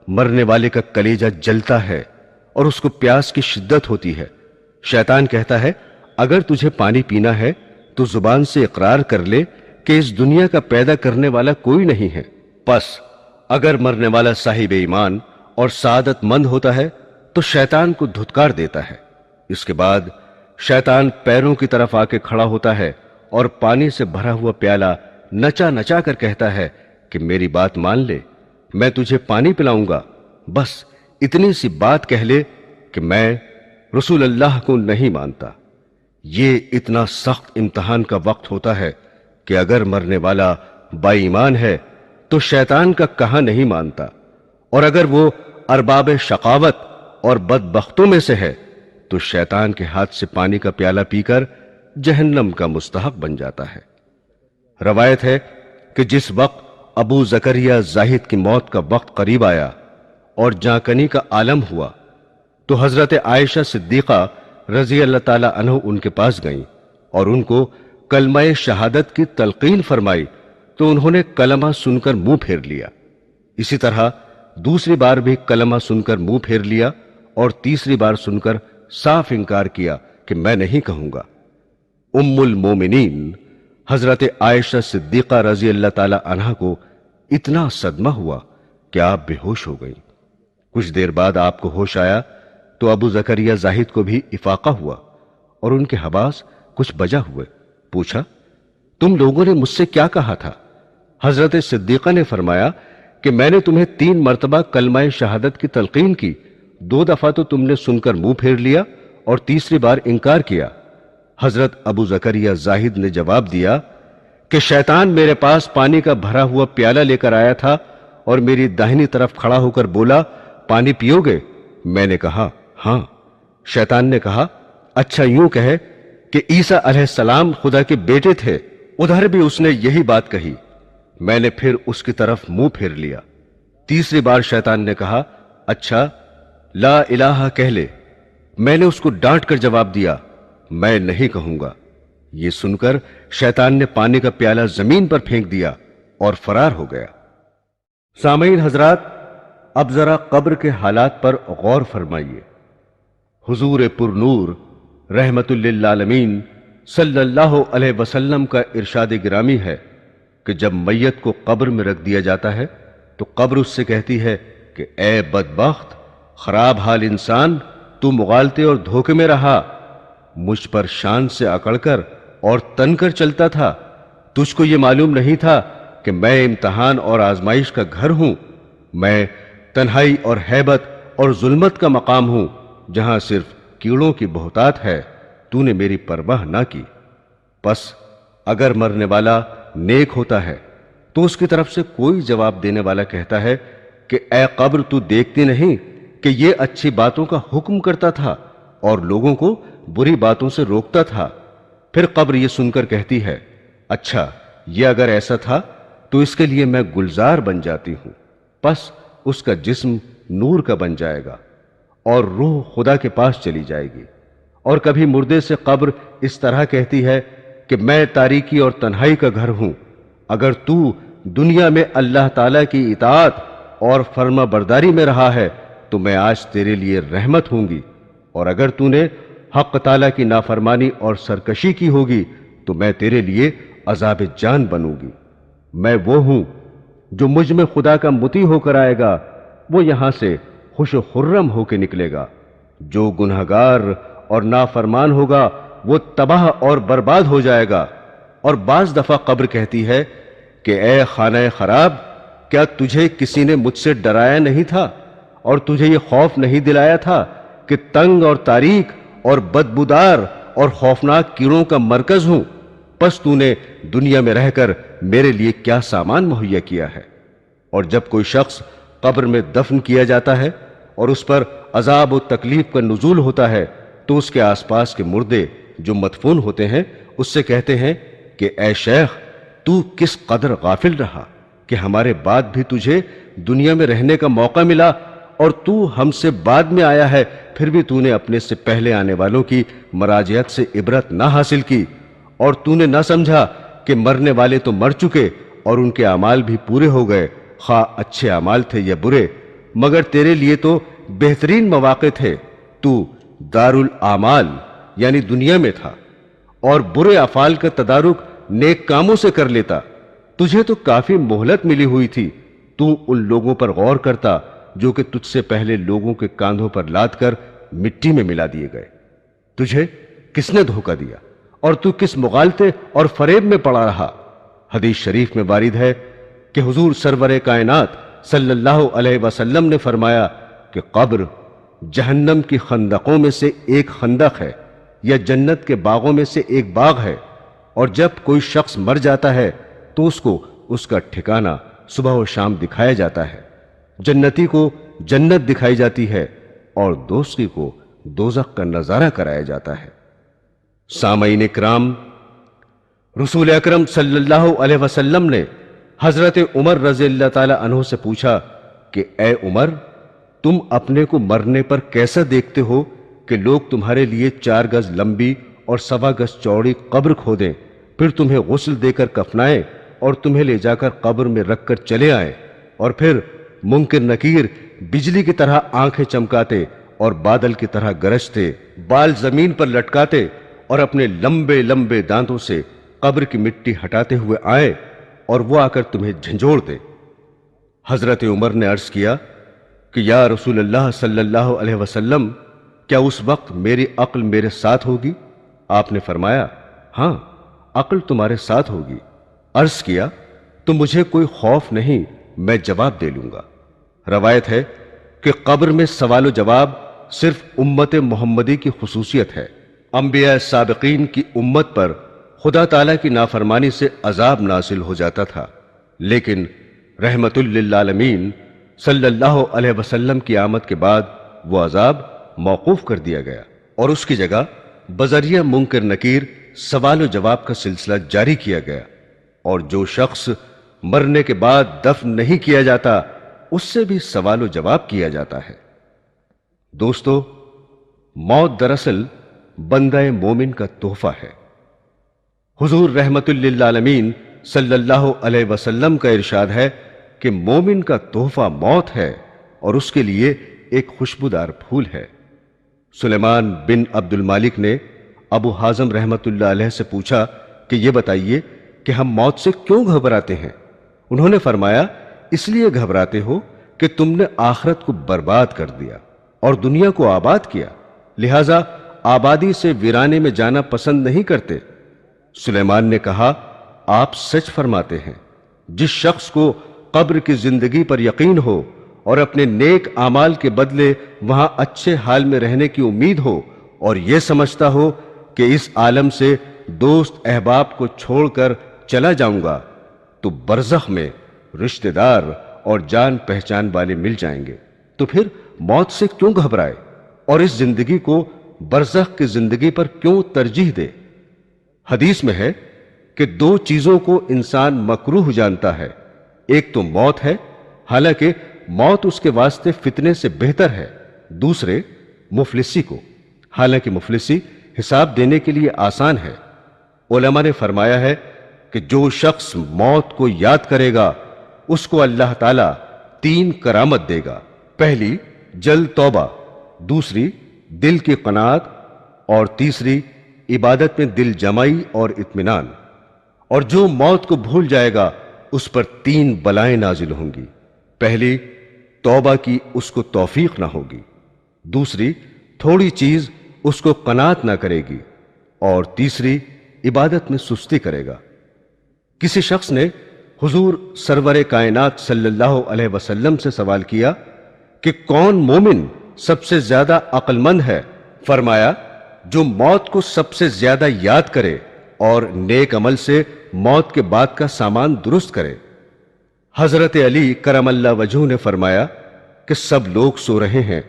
A: مرنے والے کا کلیجہ جلتا ہے اور اس کو پیاس کی شدت ہوتی ہے۔ شیطان کہتا ہے اگر تجھے پانی پینا ہے تو زبان سے اقرار کر لے کہ اس دنیا کا پیدا کرنے والا کوئی نہیں ہے۔ پس اگر مرنے والا صاحب ایمان اور سعادت مند ہوتا ہے تو شیطان کو دھتکار دیتا ہے۔ اس کے بعد شیطان پیروں کی طرف آ کے کھڑا ہوتا ہے اور پانی سے بھرا ہوا پیالہ نچا نچا کر کہتا ہے کہ میری بات مان لے، میں تجھے پانی پلاؤں گا، بس اتنی سی بات کہہ لے کہ میں رسول اللہ کو نہیں مانتا۔ یہ اتنا سخت امتحان کا وقت ہوتا ہے کہ اگر مرنے والا با ایمان ہے تو شیطان کا کہا نہیں مانتا، اور اگر وہ ارباب شقاوت اور بدبختوں میں سے ہے تو شیطان کے ہاتھ سے پانی کا پیالہ پی کر جہنم کا مستحق بن جاتا ہے۔ روایت ہے کہ جس وقت ابو زکریا زاہد کی موت کا وقت قریب آیا اور جانکنی کا عالم ہوا تو حضرت عائشہ صدیقہ رضی اللہ تعالی عنہ ان کے پاس گئیں اور ان کو کلمہ شہادت کی تلقین فرمائی تو انہوں نے کلمہ سن کر منہ پھیر لیا۔ اسی طرح دوسری بار بھی کلمہ سن کر منہ پھیر لیا اور تیسری بار سن کر صاف انکار کیا کہ میں نہیں کہوں گا۔ ام المومنین حضرت عائشہ صدیقہ رضی اللہ تعالی عنہ کو اتنا صدمہ ہوا کہ آپ بے ہوش ہو گئیں۔ کچھ دیر بعد آپ کو ہوش آیا تو ابو زکریا زاہد کو بھی افاقہ ہوا اور ان کے حواس کچھ بجا ہوئے۔ پوچھا تم لوگوں نے مجھ سے کیا کہا تھا؟ حضرت صدیقہ نے فرمایا کہ میں نے تمہیں 3 مرتبہ کلمہ شہادت کی تلقین کی، 2 دفعہ تو تم نے سن کر منہ پھیر لیا اور تیسری بار انکار کیا۔ حضرت ابو زکریا زاہد نے جواب دیا کہ شیطان میرے پاس پانی کا بھرا ہوا پیالہ لے کر آیا تھا اور میری داہنی طرف کھڑا ہو کر بولا پانی پیو گے؟ میں نے کہا ہاں۔ شیطان نے کہا اچھا یوں کہے کہ عیسیٰ علیہ السلام خدا کے بیٹے تھے، ادھر بھی اس نے یہی بات کہی۔ میں نے پھر اس کی طرف منہ پھیر لیا۔ تیسری بار شیطان نے کہا اچھا لا الہ کہہ لے۔ میں نے اس کو ڈانٹ کر جواب دیا میں نہیں کہوں گا۔ یہ سن کر شیطان نے پانی کا پیالہ زمین پر پھینک دیا اور فرار ہو گیا۔ سامعین حضرات، اب ذرا قبر کے حالات پر غور فرمائیے۔ حضور پر نور رحمت للعالمین صلی اللہ علیہ وسلم کا ارشاد گرامی ہے کہ جب میت کو قبر میں رکھ دیا جاتا ہے تو قبر اس سے کہتی ہے کہ اے بدبخت، خراب حال انسان، تو مغالطے اور دھوکے میں رہا، مجھ پر شان سے اکڑ کر اور تن کر چلتا تھا۔ تجھ کو یہ معلوم نہیں تھا کہ میں امتحان اور آزمائش کا گھر ہوں، میں تنہائی اور ہیبت اور ظلمت کا مقام ہوں جہاں صرف کیڑوں کی بہتات ہے، تو نے میری پرواہ نہ کی۔ پس اگر مرنے والا نیک ہوتا ہے تو اس کی طرف سے کوئی جواب دینے والا کہتا ہے کہ اے قبر، تو دیکھتی نہیں کہ یہ اچھی باتوں کا حکم کرتا تھا اور لوگوں کو بری باتوں سے روکتا تھا؟ پھر قبر یہ سن کر کہتی ہے، اچھا، یہ اگر ایسا تھا تو اس کے لیے میں گلزار بن جاتی ہوں، پس اس کا جسم نور کا بن جائے گا اور روح خدا کے پاس چلی جائے گی۔ اور کبھی مردے سے قبر اس طرح کہتی ہے کہ میں تاریکی اور تنہائی کا گھر ہوں، اگر تو دنیا میں اللہ تعالیٰ کی اطاعت اور فرما برداری میں رہا ہے تو میں آج تیرے لیے رحمت ہوں گی، اور اگر تو نے حق تعالیٰ کی نافرمانی اور سرکشی کی ہوگی تو میں تیرے لیے عذاب جان بنوں گی۔ میں وہ ہوں جو مجھ میں خدا کا مطیع ہو کر آئے گا، وہ یہاں سے خوش و خرم ہو کے نکلے گا۔ جو گنہگار اور نافرمان ہوگا وہ تباہ اور برباد ہو جائے گا۔ اور بعض دفعہ قبر کہتی ہے کہ اے خانہ خراب، کیا تجھے کسی نے مجھ سے ڈرایا نہیں تھا اور تجھے یہ خوف نہیں دلایا تھا کہ تنگ اور تاریک اور بدبودار اور خوفناک کیڑوں کا مرکز ہوں؟ پس تو نے دنیا میں رہ کر میرے لیے کیا سامان مہیا کیا ہے؟ اور جب کوئی شخص قبر میں دفن کیا جاتا ہے اور اس پر عذاب و تکلیف کا نزول ہوتا ہے تو اس کے آس پاس کے مردے جو مدفون ہوتے ہیں اس سے کہتے ہیں کہ اے شیخ، تو کس قدر غافل رہا کہ ہمارے بعد بھی تجھے دنیا میں رہنے کا موقع ملا، اور تو ہم سے بعد میں آیا ہے، پھر بھی تو نے اپنے سے پہلے آنے والوں کی مراجعت سے عبرت نہ حاصل کی، اور تو نے نہ سمجھا کہ مرنے والے تو مر چکے اور ان کے اعمال بھی پورے ہو گئے، خواہ اچھے اعمال تھے یا برے، مگر تیرے لیے تو بہترین مواقع تھے۔ تو دارالاعمال یعنی دنیا میں تھا اور برے افعال کا تدارک نیک کاموں سے کر لیتا۔ تجھے تو کافی مہلت ملی ہوئی تھی، تو ان لوگوں پر غور کرتا جو کہ تجھ سے پہلے لوگوں کے کاندھوں پر لاد کر مٹی میں ملا دیے گئے۔ تجھے کس نے دھوکہ دیا اور تو کس مغالطے اور فریب میں پڑا رہا؟ حدیث شریف میں وارد ہے کہ حضور سرور کائنات صلی اللہ علیہ وسلم نے فرمایا کہ قبر جہنم کی خندقوں میں سے ایک خندق ہے یا جنت کے باغوں میں سے ایک باغ ہے، اور جب کوئی شخص مر جاتا ہے تو اس کو اس کا ٹھکانہ صبح و شام دکھایا جاتا ہے۔ جنتی کو جنت دکھائی جاتی ہے اور دوزخی کو دوزخ کا نظارہ کرایا جاتا ہے۔ سامعین کرام، رسول اکرم صلی اللہ علیہ وسلم نے حضرت عمر رضی اللہ تعالی عنہ سے پوچھا کہ اے عمر، تم اپنے کو مرنے پر کیسا دیکھتے ہو کہ لوگ تمہارے لیے 4 گز لمبی اور 1.25 گز چوڑی قبر کھودیں، پھر تمہیں غسل دے کر کفنائیں اور تمہیں لے جا کر قبر میں رکھ کر چلے آئیں، اور پھر منکر نکیر بجلی کی طرح آنکھیں چمکاتے اور بادل کی طرح گرجتے، بال زمین پر لٹکاتے اور اپنے لمبے لمبے دانتوں سے قبر کی مٹی ہٹاتے ہوئے آئیں اور وہ آ کر تمہیں جھنجھوڑ دے؟ حضرت عمر نے عرض کیا کہ یا رسول اللہ صلی اللہ علیہ وسلم، کیا اس وقت میری عقل میرے ساتھ ہوگی؟ آپ نے فرمایا، ہاں، عقل تمہارے ساتھ ہوگی۔ عرض کیا تو مجھے کوئی خوف نہیں، میں جواب دے لوں گا۔ روایت ہے کہ قبر میں سوال و جواب صرف امت محمدی کی خصوصیت ہے۔ انبیاء سابقین کی امت پر خدا تعالیٰ کی نافرمانی سے عذاب نازل ہو جاتا تھا، لیکن رحمت للعالمین صلی اللہ علیہ وسلم کی آمد کے بعد وہ عذاب موقوف کر دیا گیا اور اس کی جگہ بذریعہ منکر نکیر سوال و جواب کا سلسلہ جاری کیا گیا، اور جو شخص مرنے کے بعد دفن نہیں کیا جاتا اس سے بھی سوال و جواب کیا جاتا ہے۔ دوستو، موت دراصل بندہ مومن کا تحفہ ہے۔ حضور رحمت للعالمین صلی اللہ علیہ وسلم کا ارشاد ہے کہ مومن کا تحفہ موت ہے اور اس کے لیے ایک خوشبودار پھول ہے۔ سلیمان بن عبد المالک نے ابو حازم رحمت اللہ علیہ سے پوچھا کہ یہ بتائیے کہ ہم موت سے کیوں گھبراتے ہیں؟ انہوں نے فرمایا، اس لیے گھبراتے ہو کہ تم نے آخرت کو برباد کر دیا اور دنیا کو آباد کیا، لہذا آبادی سے ویرانے میں جانا پسند نہیں کرتے۔ سلیمان نے کہا، آپ سچ فرماتے ہیں۔ جس شخص کو قبر کی زندگی پر یقین ہو اور اپنے نیک اعمال کے بدلے وہاں اچھے حال میں رہنے کی امید ہو اور یہ سمجھتا ہو کہ اس عالم سے دوست احباب کو چھوڑ کر چلا جاؤں گا، تو برزخ میں رشتہ دار اور جان پہچان والے مل جائیں گے، تو پھر موت سے کیوں گھبرائے اور اس زندگی کو برزخ کی زندگی پر کیوں ترجیح دے؟ حدیث میں ہے کہ دو چیزوں کو انسان مکروہ جانتا ہے، ایک تو موت ہے، حالانکہ موت اس کے واسطے فتنے سے بہتر ہے، دوسرے مفلسی کو، حالانکہ مفلسی حساب دینے کے لیے آسان ہے۔ علماء نے فرمایا ہے کہ جو شخص موت کو یاد کرے گا اس کو اللہ تعالیٰ 3 کرامت دے گا۔ پہلی جلد توبہ، دوسری دل کی قناعت، اور تیسری عبادت میں دل جمائی اور اطمینان۔ اور جو موت کو بھول جائے گا اس پر 3 بلائیں نازل ہوں گی۔ پہلی توبہ کی اس کو توفیق نہ ہوگی، دوسری تھوڑی چیز اس کو قناعت نہ کرے گی، اور تیسری عبادت میں سستی کرے گا۔ کسی شخص نے حضور سرور کائنات صلی اللہ علیہ وسلم سے سوال کیا کہ کون مومن سب سے زیادہ عقل مند ہے؟ فرمایا جو موت کو سب سے زیادہ یاد کرے اور نیک عمل سے موت کے بعد کا سامان درست کرے۔ حضرت علی کرم اللہ وجہہ نے فرمایا کہ سب لوگ سو رہے ہیں،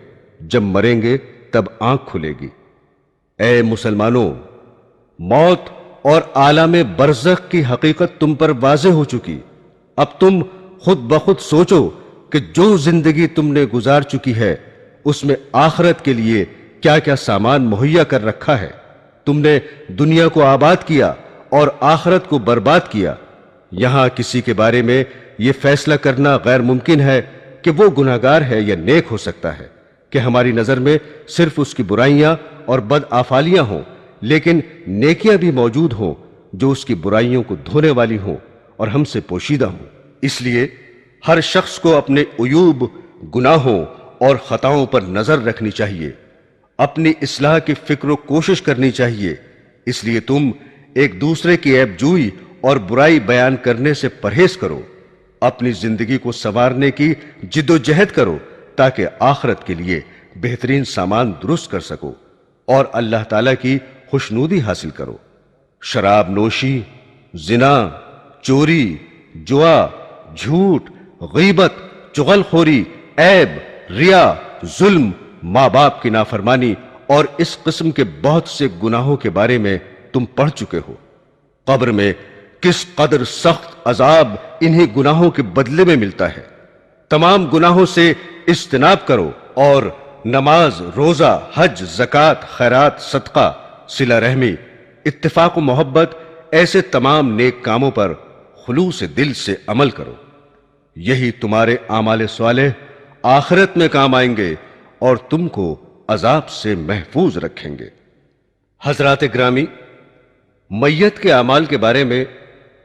A: جب مریں گے تب آنکھ کھلے گی۔ اے مسلمانوں، موت اور عالم برزخ کی حقیقت تم پر واضح ہو چکی۔ اب تم خود بخود سوچو کہ جو زندگی تم نے گزار چکی ہے اس میں آخرت کے لیے کیا کیا سامان مہیا کر رکھا ہے۔ تم نے دنیا کو آباد کیا اور آخرت کو برباد کیا۔ یہاں کسی کے بارے میں یہ فیصلہ کرنا غیر ممکن ہے کہ وہ گناہگار ہے یا نیک ہو سکتا ہے کہ ہماری نظر میں صرف اس کی برائیاں اور بدآفالیاں ہوں، لیکن نیکیاں بھی موجود ہوں جو اس کی برائیوں کو دھونے والی ہوں اور ہم سے پوشیدہ ہوں۔ اس لیے ہر شخص کو اپنے عیوب، گناہوں اور خطاؤں پر نظر رکھنی چاہیے، اپنی اصلاح کی فکر و کوشش کرنی چاہیے۔ اس لیے تم ایک دوسرے کی عیب جوئی اور برائی بیان کرنے سے پرہیز کرو، اپنی زندگی کو سنوارنے کی جد و جہد کرو تاکہ آخرت کے لیے بہترین سامان درست کر سکو اور اللہ تعالیٰ کی خوشنودی حاصل کرو۔ شراب نوشی، زنا، چوری، جوا، جھوٹ، غیبت، چغل خوری، عیب، ریا، ظلم، ماں باپ کی نافرمانی اور اس قسم کے بہت سے گناہوں کے بارے میں تم پڑھ چکے ہو۔ قبر میں کس قدر سخت عذاب انہی گناہوں کے بدلے میں ملتا ہے۔ تمام گناہوں سے اجتناب کرو اور نماز، روزہ، حج، زکوٰۃ، خیرات، صدقہ، صلہ رحمی، اتفاق و محبت، ایسے تمام نیک کاموں پر خلوص دل سے عمل کرو۔ یہی تمہارے اعمال صالح آخرت میں کام آئیں گے اور تم کو عذاب سے محفوظ رکھیں گے۔ حضرات گرامی، میت کے اعمال کے بارے میں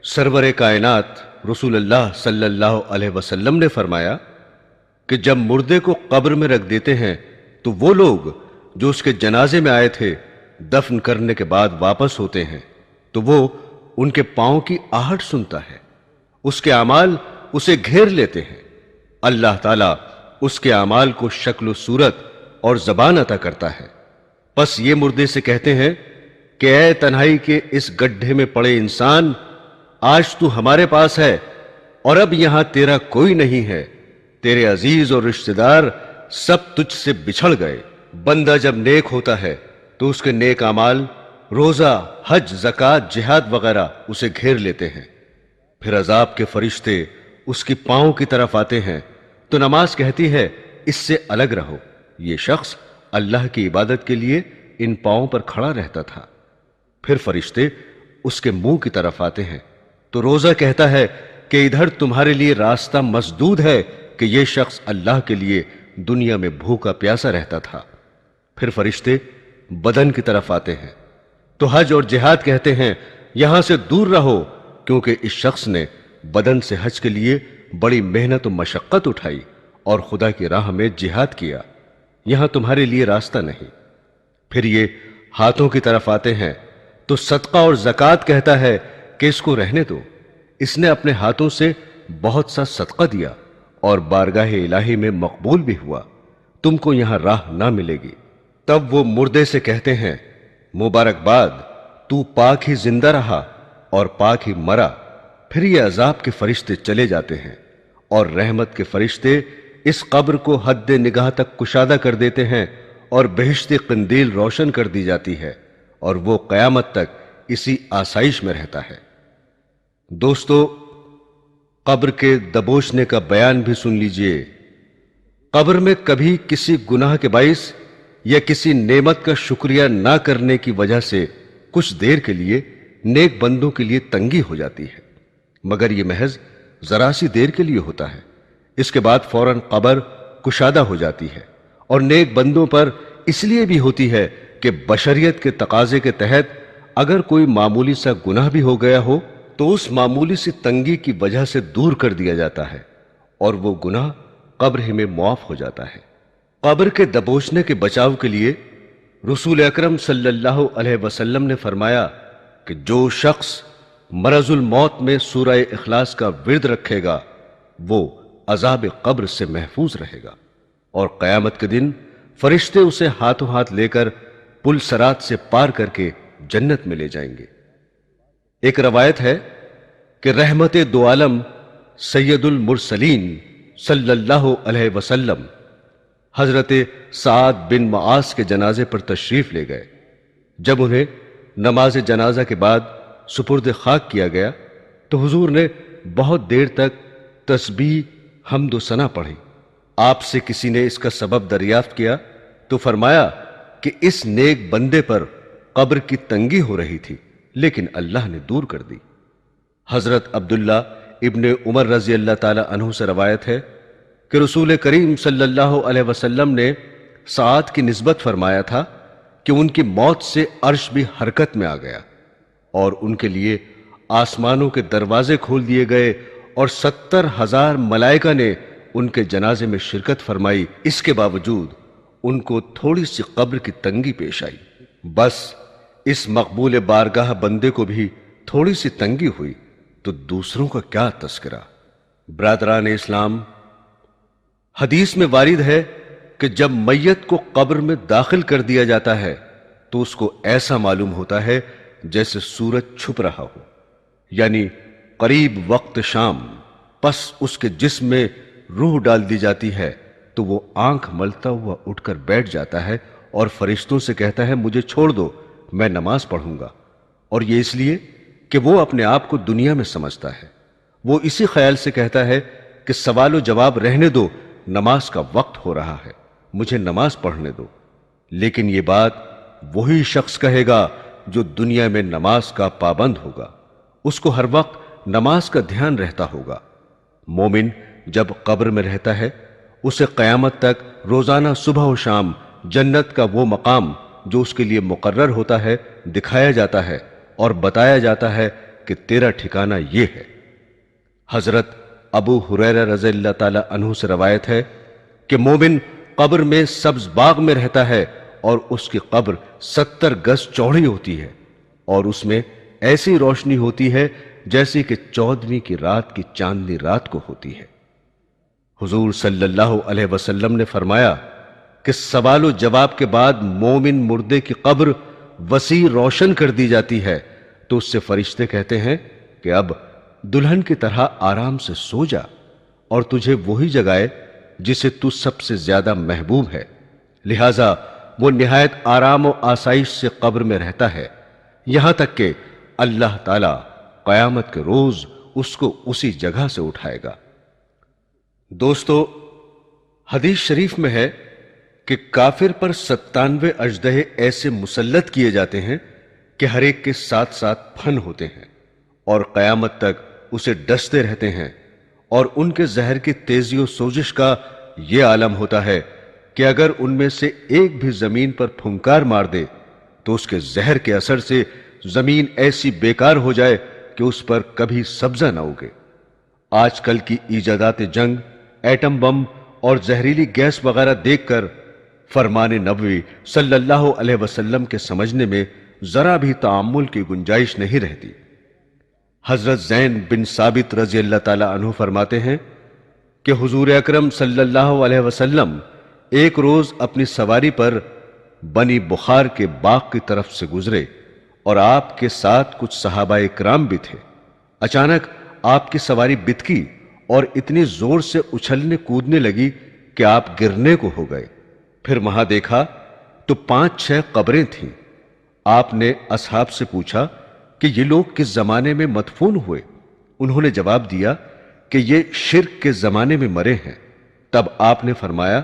A: سرور کائنات رسول اللہ صلی اللہ علیہ وسلم نے فرمایا کہ جب مردے کو قبر میں رکھ دیتے ہیں تو وہ لوگ جو اس کے جنازے میں آئے تھے دفن کرنے کے بعد واپس ہوتے ہیں تو وہ ان کے پاؤں کی آہٹ سنتا ہے، اس کے اعمال اسے گھیر لیتے ہیں۔ اللہ تعالیٰ اس کے اعمال کو شکل و صورت اور زبان عطا کرتا ہے۔ پس یہ مردے سے کہتے ہیں کہ اے تنہائی کے اس گڈھے میں پڑے انسان، آج تو ہمارے پاس ہے اور اب یہاں تیرا کوئی نہیں ہے، تیرے عزیز اور رشتہ دار سب تجھ سے بچھڑ گئے۔ بندہ جب نیک ہوتا ہے تو اس کے نیک اعمال، روزہ، حج، زکوٰۃ، جہاد وغیرہ اسے گھیر لیتے ہیں۔ پھر عذاب کے فرشتے اس کی پاؤں کی طرف آتے ہیں تو نماز کہتی ہے اس سے الگ رہو۔ یہ شخص اللہ کی عبادت کے لیے ان پاؤں پر کھڑا رہتا تھا۔ پھر فرشتے اس کے منہ کی طرف آتے ہیں تو روزہ کہتا ہے کہ ادھر تمہارے لیے راستہ مسدود ہے کہ یہ شخص اللہ کے لیے دنیا میں بھوکا پیاسا رہتا تھا۔ پھر فرشتے بدن کی طرف آتے ہیں تو حج اور جہاد کہتے ہیں یہاں سے دور رہو، کیونکہ اس شخص نے بدن سے حج کے لیے بڑی محنت و مشقت اٹھائی اور خدا کی راہ میں جہاد کیا، یہاں تمہارے لیے راستہ نہیں۔ پھر یہ ہاتھوں کی طرف آتے ہیں تو صدقہ اور زکوٰۃ کہتا ہے کہ اس کو رہنے دو، اس نے اپنے ہاتھوں سے بہت سا صدقہ دیا اور بارگاہ الہی میں مقبول بھی ہوا، تم کو یہاں راہ نہ ملے گی۔ تب وہ مردے سے کہتے ہیں مبارکباد، تو پاک ہی زندہ رہا اور پاک ہی مرا، پھر یہ عذاب کے فرشتے چلے جاتے ہیں اور رحمت کے فرشتے اس قبر کو حد نگاہ تک کشادہ کر دیتے ہیں اور بہشتی قندیل روشن کر دی جاتی ہے اور وہ قیامت تک اسی آسائش میں رہتا ہے۔ دوستو، قبر کے دبوچنے کا بیان بھی سن لیجئے۔ قبر میں کبھی کسی گناہ کے باعث یا کسی نعمت کا شکریہ نہ کرنے کی وجہ سے کچھ دیر کے لیے نیک بندوں کے لیے تنگی ہو جاتی ہے، مگر یہ محض ذرا سی دیر کے لیے ہوتا ہے۔ اس کے بعد فوراً قبر کشادہ ہو جاتی ہے، اور نیک بندوں پر اس لیے بھی ہوتی ہے کہ بشریت کے تقاضے کے تحت اگر کوئی معمولی سا گناہ بھی ہو گیا ہو تو اس معمولی سی تنگی کی وجہ سے دور کر دیا جاتا ہے اور وہ گناہ قبر ہی میں معاف ہو جاتا ہے۔ قبر کے دبوچنے کے بچاؤ کے لیے رسول اکرم صلی اللہ علیہ وسلم نے فرمایا کہ جو شخص مرض الموت میں سورہ اخلاص کا ورد رکھے گا وہ عذاب قبر سے محفوظ رہے گا، اور قیامت کے دن فرشتے اسے ہاتھوں ہاتھ لے کر پل صراط سے پار کر کے جنت میں لے جائیں گے۔ ایک روایت ہے کہ رحمت دو عالم سید المرسلین صلی اللہ علیہ وسلم حضرت سعد بن معاذ کے جنازے پر تشریف لے گئے۔ جب انہیں نماز جنازہ کے بعد سپرد خاک کیا گیا تو حضور نے بہت دیر تک تسبیح، حمد و ثنا پڑھی۔ آپ سے کسی نے اس کا سبب دریافت کیا تو فرمایا کہ اس نیک بندے پر قبر کی تنگی ہو رہی تھی لیکن اللہ نے دور کر دی۔ حضرت عبداللہ ابن عمر رضی اللہ تعالی عنہ سے روایت ہے کہ رسول کریم صلی اللہ علیہ وسلم نے سعد کی نسبت فرمایا تھا کہ ان کی موت سے عرش بھی حرکت میں آ گیا اور ان کے لیے آسمانوں کے دروازے کھول دیے گئے اور 70,000 ملائکہ نے ان کے جنازے میں شرکت فرمائی۔ اس کے باوجود ان کو تھوڑی سی قبر کی تنگی پیش آئی۔ بس اس مقبول بارگاہ بندے کو بھی تھوڑی سی تنگی ہوئی تو دوسروں کا کیا تذکرہ۔ برادران اسلام، حدیث میں وارد ہے کہ جب میت کو قبر میں داخل کر دیا جاتا ہے تو اس کو ایسا معلوم ہوتا ہے جیسے سورج چھپ رہا ہو، یعنی قریب وقت شام۔ پس اس کے جسم میں روح ڈال دی جاتی ہے تو وہ آنکھ ملتا ہوا اٹھ کر بیٹھ جاتا ہے اور فرشتوں سے کہتا ہے مجھے چھوڑ دو، میں نماز پڑھوں گا۔ اور یہ اس لیے کہ وہ اپنے آپ کو دنیا میں سمجھتا ہے۔ وہ اسی خیال سے کہتا ہے کہ سوال و جواب رہنے دو، نماز کا وقت ہو رہا ہے، مجھے نماز پڑھنے دو۔ لیکن یہ بات وہی شخص کہے گا جو دنیا میں نماز کا پابند ہوگا، اس کو ہر وقت نماز کا دھیان رہتا ہوگا۔ مومن جب قبر میں رہتا ہے اسے قیامت تک روزانہ صبح و شام جنت کا وہ مقام جو اس کے لیے مقرر ہوتا ہے دکھایا جاتا ہے اور بتایا جاتا ہے کہ تیرا ٹھکانہ یہ ہے۔ حضرت ابو ہریرہ رضی اللہ تعالی عنہ سے روایت ہے کہ مومن قبر میں سبز باغ میں رہتا ہے اور اس کی قبر 70 گز چوڑی ہوتی ہے اور اس میں ایسی روشنی ہوتی ہے جیسی کہ 14ویں کی رات کی چاندنی رات کو ہوتی ہے۔ حضور صلی اللہ علیہ وسلم نے فرمایا کہ سوال و جواب کے بعد مومن مردے کی قبر وسیع روشن کر دی جاتی ہے تو اس سے فرشتے کہتے ہیں کہ اب دلہن کی طرح آرام سے سو جا اور تجھے وہی جگائے جسے تو سب سے زیادہ محبوب ہے۔ لہذا وہ نہایت آرام و آسائش سے قبر میں رہتا ہے یہاں تک کہ اللہ تعالی قیامت کے روز اس کو اسی جگہ سے اٹھائے گا۔ دوستو، حدیث شریف میں ہے کہ کافر پر 97 اژدہے ایسے مسلط کیے جاتے ہیں کہ ہر ایک کے ساتھ ساتھ پھن ہوتے ہیں اور قیامت تک اسے ڈستے رہتے ہیں، اور ان کے زہر کی تیزی و سوزش کا یہ عالم ہوتا ہے کہ اگر ان میں سے ایک بھی زمین پر پھنکار مار دے تو اس کے زہر کے اثر سے زمین ایسی بیکار ہو جائے کہ اس پر کبھی سبزہ نہ اگے۔ آج کل کی ایجادات جنگ، ایٹم بم اور زہریلی گیس وغیرہ دیکھ کر فرمان نبوی صلی اللہ علیہ وسلم کے سمجھنے میں ذرا بھی تعامل کی گنجائش نہیں رہتی۔ حضرت زین بن ثابت رضی اللہ تعالی عنہ فرماتے ہیں کہ حضور اکرم صلی اللہ علیہ وسلم ایک روز اپنی سواری پر بنی بخار کے باغ کی طرف سے گزرے اور آپ کے ساتھ کچھ صحابہ کرام بھی تھے۔ اچانک آپ کی سواری بتکی اور اتنی زور سے اچھلنے کودنے لگی کہ آپ گرنے کو ہو گئے۔ پھر وہاں دیکھا تو 5-6 قبریں تھیں۔ آپ نے اصحاب سے پوچھا کہ یہ لوگ کس زمانے میں مدفون ہوئے؟ انہوں نے جواب دیا کہ یہ شرک کے زمانے میں مرے ہیں۔ تب آپ نے فرمایا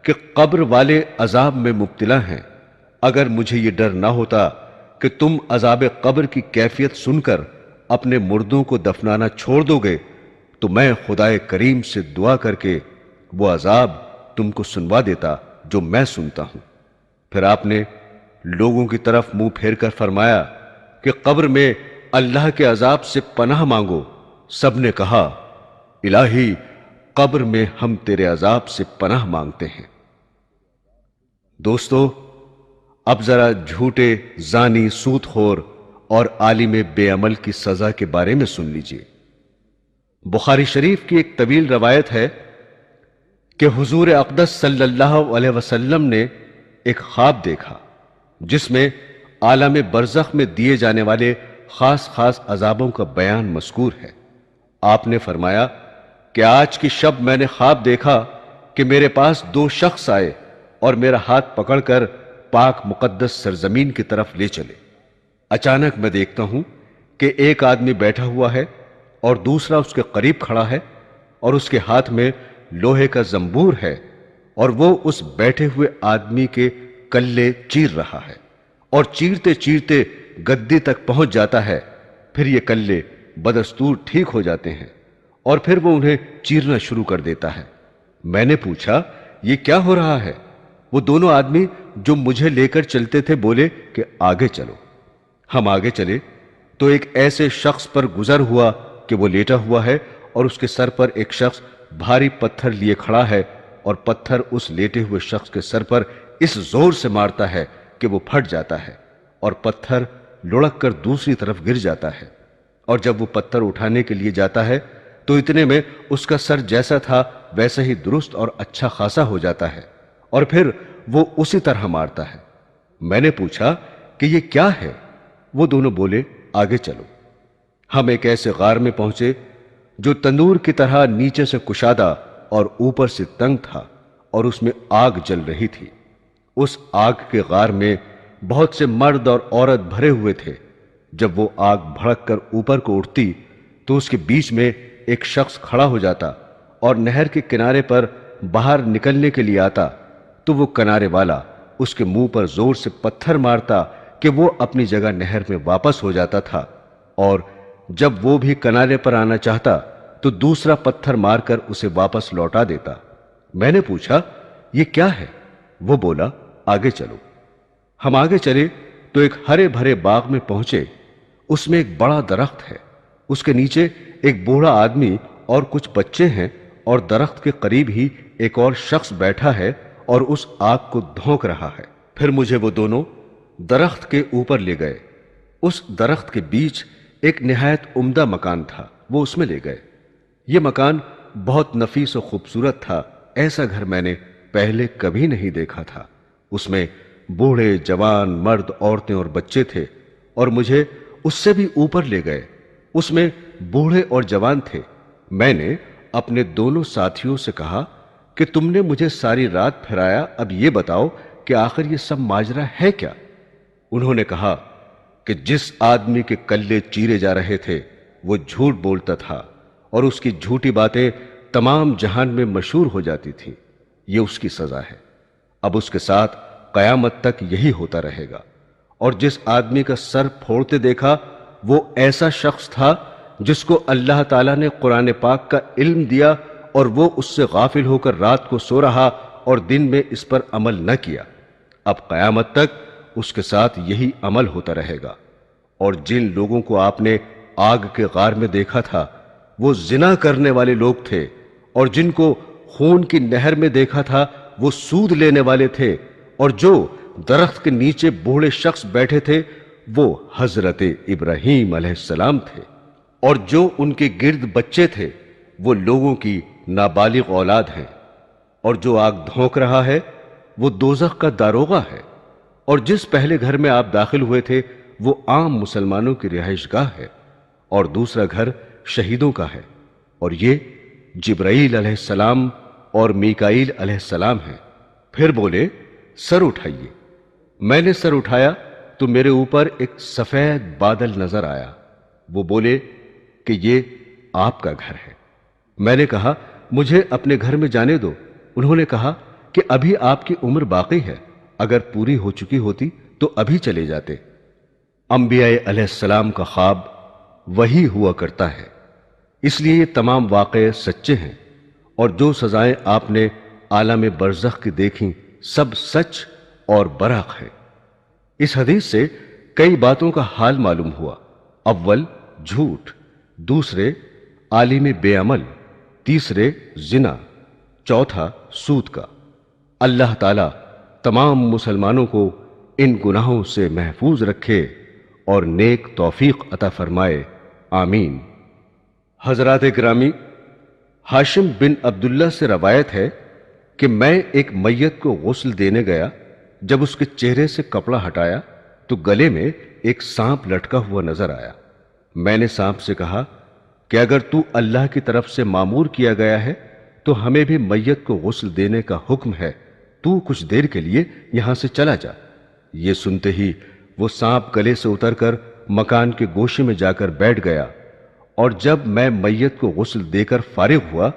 A: کہ قبر والے عذاب میں مبتلا ہیں۔ اگر مجھے یہ ڈر نہ ہوتا کہ تم عذاب قبر کی کیفیت سن کر اپنے مردوں کو دفنانا چھوڑ دو گے تو میں خدائے کریم سے دعا کر کے وہ عذاب تم کو سنوا دیتا جو میں سنتا ہوں۔ پھر آپ نے لوگوں کی طرف منہ پھیر کر فرمایا کہ قبر میں اللہ کے عذاب سے پناہ مانگو۔ سب نے کہا الہی قبر میں ہم تیرے عذاب سے پناہ مانگتے ہیں۔ دوستو، اب ذرا جھوٹے، زانی، سود خور اور عالم بے عمل کی سزا کے بارے میں سن لیجئے۔ بخاری شریف کی ایک طویل روایت ہے کہ حضور اقدس صلی اللہ علیہ وسلم نے ایک خواب دیکھا جس میں عالم برزخ میں دیے جانے والے خاص خاص عذابوں کا بیان مذکور ہے۔ آپ نے فرمایا کہ آج کی شب میں نے خواب دیکھا کہ میرے پاس 2 شخص آئے اور میرا ہاتھ پکڑ کر پاک مقدس سرزمین کی طرف لے چلے۔ اچانک میں دیکھتا ہوں کہ ایک آدمی بیٹھا ہوا ہے اور دوسرا اس کے قریب کھڑا ہے اور اس کے ہاتھ میں لوہے کا زنبور ہے اور وہ اس بیٹھے ہوئے آدمی کے کلے چیر رہا ہے اور چیرتے چیرتے گدی تک پہنچ جاتا ہے۔ پھر یہ کلے بدستور ٹھیک ہو جاتے ہیں اور پھر وہ انہیں چیرنا شروع کر دیتا ہے۔ میں نے پوچھا یہ کیا ہو رہا ہے؟ وہ دونوں آدمی جو مجھے لے کر چلتے تھے بولے کہ آگے چلو۔ ہم آگے چلے تو ایک ایسے شخص پر گزر ہوا کہ وہ لیٹا ہوا ہے اور اس کے سر پر ایک شخص بھاری پتھر لیے کھڑا ہے اور پتھر اس لیٹے ہوئے شخص کے سر پر اس زور سے مارتا ہے کہ وہ پھٹ جاتا ہے اور پتھر لڑک کر دوسری طرف گر جاتا ہے، اور جب وہ پتھر اٹھانے کے لیے جاتا ہے تو اتنے میں اس کا سر جیسا تھا ویسا ہی درست اور اچھا خاصا ہو جاتا ہے اور پھر وہ اسی طرح مارتا ہے۔ میں نے پوچھا کہ یہ کیا ہے؟ وہ دونوں بولے آگے چلو۔ ہم ایک ایسے غار میں پہنچے جو تندور کی طرح نیچے سے کشادہ اور اوپر سے تنگ تھا اور اس میں آگ جل رہی تھی۔ اس آگ کے غار میں بہت سے مرد اور عورت بھرے ہوئے تھے۔ جب وہ آگ بھڑک کر اوپر کو اٹھتی تو اس کے بیچ میں ایک شخص کھڑا ہو جاتا اور نہر کے کنارے پر باہر نکلنے کے لیے آتا تو وہ کنارے والا اس کے منہ پر زور سے پتھر مارتا کہ وہ اپنی جگہ نہر میں واپس ہو جاتا تھا، اور جب وہ بھی کنارے پر آنا چاہتا تو دوسرا پتھر مار کر اسے واپس لوٹا دیتا۔ میں نے پوچھا یہ کیا ہے؟ وہ بولا آگے چلو۔ ہم آگے چلے تو ایک ہرے بھرے باغ میں پہنچے۔ اس میں ایک بڑا درخت ہے، اس کے نیچے ایک بوڑھا آدمی اور کچھ بچے ہیں، اور درخت کے قریب ہی ایک اور شخص بیٹھا ہے اور اس آگ کو دھونک رہا ہے۔ پھر مجھے وہ دونوں درخت کے اوپر لے گئے۔ اس درخت کے بیچ ایک نہایت عمدہ مکان تھا، وہ اس میں لے گئے۔ یہ مکان بہت نفیس و خوبصورت تھا، ایسا گھر میں نے پہلے کبھی نہیں دیکھا تھا۔ اس میں بوڑھے، جوان، مرد، عورتیں اور بچے تھے، اور مجھے اس سے بھی اوپر لے گئے۔ اس میں بوڑھے اور جوان تھے۔ میں نے اپنے دونوں ساتھیوں سے کہا کہ تم نے مجھے ساری رات پھرایا، اب یہ بتاؤ کہ آخر یہ سب ماجرا ہے کیا؟ انہوں نے کہا کہ جس آدمی کے کلے چیرے جا رہے تھے وہ جھوٹ بولتا تھا اور اس کی جھوٹی باتیں تمام جہان میں مشہور ہو جاتی تھیں۔ یہ اس کی سزا ہے۔ اب اس کے ساتھ قیامت تک یہی ہوتا رہے گا۔ اور جس آدمی کا سر پھوڑتے دیکھا وہ ایسا شخص تھا جس کو اللہ تعالیٰ نے قرآن پاک کا علم دیا اور وہ اس سے غافل ہو کر رات کو سو رہا اور دن میں اس پر عمل نہ کیا۔ اب قیامت تک اس کے ساتھ یہی عمل ہوتا رہے گا۔ اور جن لوگوں کو آپ نے آگ کے غار میں دیکھا تھا وہ زنا کرنے والے لوگ تھے، اور جن کو خون کی نہر میں دیکھا تھا وہ سود لینے والے تھے، اور جو درخت کے نیچے بوڑھے شخص بیٹھے تھے وہ حضرت ابراہیم علیہ السلام تھے، اور جو ان کے گرد بچے تھے وہ لوگوں کی نابالغ اولاد ہیں، اور جو آگ دھونک رہا ہے وہ دوزخ کا داروغہ ہے، اور جس پہلے گھر میں آپ داخل ہوئے تھے وہ عام مسلمانوں کی رہائش گاہ ہے، اور دوسرا گھر شہیدوں کا ہے، اور یہ جبرائیل علیہ السلام اور میکائیل علیہ السلام ہیں۔ پھر بولے سر اٹھائیے۔ میں نے سر اٹھایا تو میرے اوپر ایک سفید بادل نظر آیا۔ وہ بولے کہ یہ آپ کا گھر ہے۔ میں نے کہا مجھے اپنے گھر میں جانے دو۔ انہوں نے کہا کہ ابھی آپ کی عمر باقی ہے، اگر پوری ہو چکی ہوتی تو ابھی چلے جاتے۔ انبیاء علیہ السلام کا خواب وہی ہوا کرتا ہے، اس لیے یہ تمام واقعے سچے ہیں، اور جو سزائیں آپ نے عالم برزخ کی دیکھیں سب سچ اور برحق ہے۔ اس حدیث سے کئی باتوں کا حال معلوم ہوا۔ اول جھوٹ، دوسرے عالم بے عمل، تیسرے زنا، چوتھا سود کا۔ اللہ تعالی تمام مسلمانوں کو ان گناہوں سے محفوظ رکھے اور نیک توفیق عطا فرمائے، آمین۔ حضرات گرامی، ہاشم بن عبداللہ سے روایت ہے کہ میں ایک میت کو غسل دینے گیا۔ جب اس کے چہرے سے کپڑا ہٹایا تو گلے میں ایک سانپ لٹکا ہوا نظر آیا۔ میں نے سانپ سے کہا کہ اگر تو اللہ کی طرف سے مامور کیا گیا ہے تو ہمیں بھی میت کو غسل دینے کا حکم ہے، تو کچھ دیر کے لیے یہاں سے چلا جا۔ یہ سنتے ہی وہ سانپ گلے سے اتر کر مکان کے گوشے میں جا کر بیٹھ گیا، اور جب میں میت کو غسل دے کر فارغ ہوا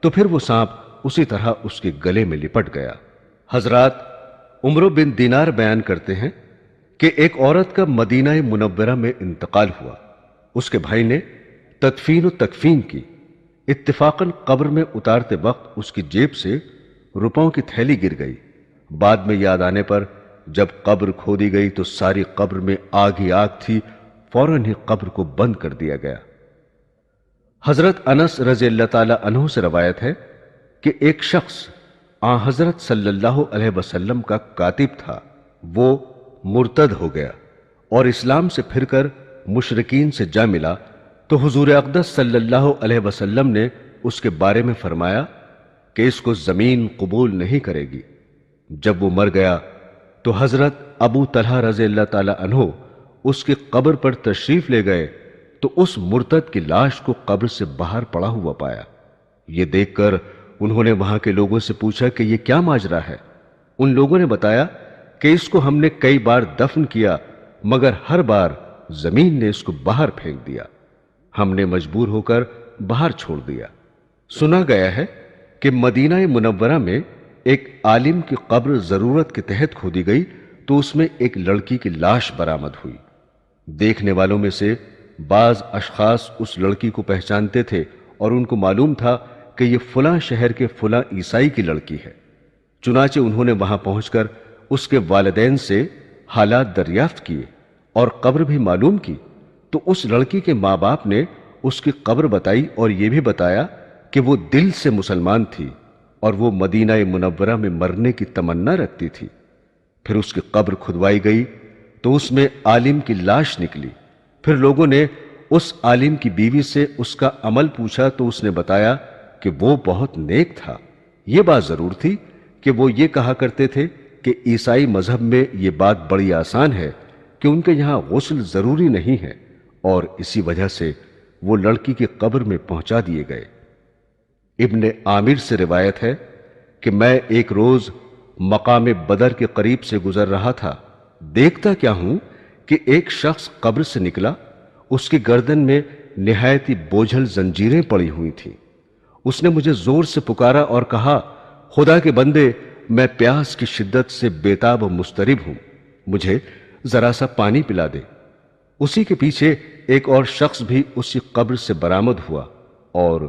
A: تو پھر وہ سانپ اسی طرح اس کے گلے میں لپٹ گیا۔ حضرات عمرو بن دینار بیان کرتے ہیں کہ ایک عورت کا مدینہ منورہ میں انتقال ہوا۔ اس کے بھائی نے تدفین و تکفین کی۔ اتفاقاً قبر میں اتارتے وقت اس کی جیب سے روپوں کی تھیلی گر گئی۔ بعد میں یاد آنے پر جب قبر کھودی گئی تو ساری قبر میں آگ ہی آگ تھی، فوراً ہی قبر کو بند کر دیا گیا۔ حضرت انس رضی اللہ تعالی عنہ سے روایت ہے کہ ایک شخص آن حضرت صلی اللہ علیہ وسلم کا کاتب تھا۔ وہ مرتد ہو گیا اور اسلام سے پھر کر مشرکین سے جا ملا تو حضور اقدس صلی اللہ علیہ وسلم نے اس کے بارے میں فرمایا کہ اس کو زمین قبول نہیں کرے گی۔ جب وہ مر گیا تو حضرت ابو طلحہ رضی اللہ تعالی عنہ اس کی قبر پر تشریف لے گئے تو اس مرتد کی لاش کو قبر سے باہر پڑا ہوا پایا۔ یہ دیکھ کر انہوں نے وہاں کے لوگوں سے پوچھا کہ یہ کیا ماجرا ہے؟ ان لوگوں نے بتایا کہ اس کو ہم نے کئی بار دفن کیا مگر ہر بار زمین نے اس کو باہر پھینک دیا، ہم نے مجبور ہو کر باہر چھوڑ دیا۔ سنا گیا ہے کہ مدینہ منورہ میں ایک عالم کی قبر ضرورت کے تحت کھودی گئی تو اس میں ایک لڑکی کی لاش برآمد ہوئی۔ دیکھنے والوں میں سے بعض اشخاص اس لڑکی کو پہچانتے تھے اور ان کو معلوم تھا کہ یہ فلاں شہر کے فلاں عیسائی کی لڑکی ہے۔ چنانچہ انہوں نے وہاں پہنچ کر اس کے والدین سے حالات دریافت کیے اور قبر بھی معلوم کی تو اس لڑکی کے ماں باپ نے اس کی قبر بتائی اور یہ بھی بتایا کہ وہ دل سے مسلمان تھی اور وہ مدینہ منورہ میں مرنے کی تمنا رکھتی تھی۔ پھر اس کی قبر کھدوائی گئی تو اس میں عالم کی لاش نکلی۔ پھر لوگوں نے اس عالم کی بیوی سے اس کا عمل پوچھا تو اس نے بتایا کہ وہ بہت نیک تھا۔ یہ بات ضرور تھی کہ وہ یہ کہا کرتے تھے کہ عیسائی مذہب میں یہ بات بڑی آسان ہے کہ ان کے یہاں غسل ضروری نہیں ہے، اور اسی وجہ سے وہ لڑکی کی قبر میں پہنچا دیے گئے۔ ابن عامر سے روایت ہے کہ میں ایک روز مقام بدر کے قریب سے گزر رہا تھا، دیکھتا کیا ہوں کہ ایک شخص قبر سے نکلا، اس کی گردن میں نہایت ہی بوجھل زنجیریں پڑی ہوئی تھیں۔ اس نے مجھے زور سے پکارا اور کہا، خدا کے بندے، میں پیاس کی شدت سے بیتاب و مضطرب ہوں، مجھے ذرا سا پانی پلا دے۔ اسی کے پیچھے ایک اور شخص بھی اسی قبر سے برآمد ہوا اور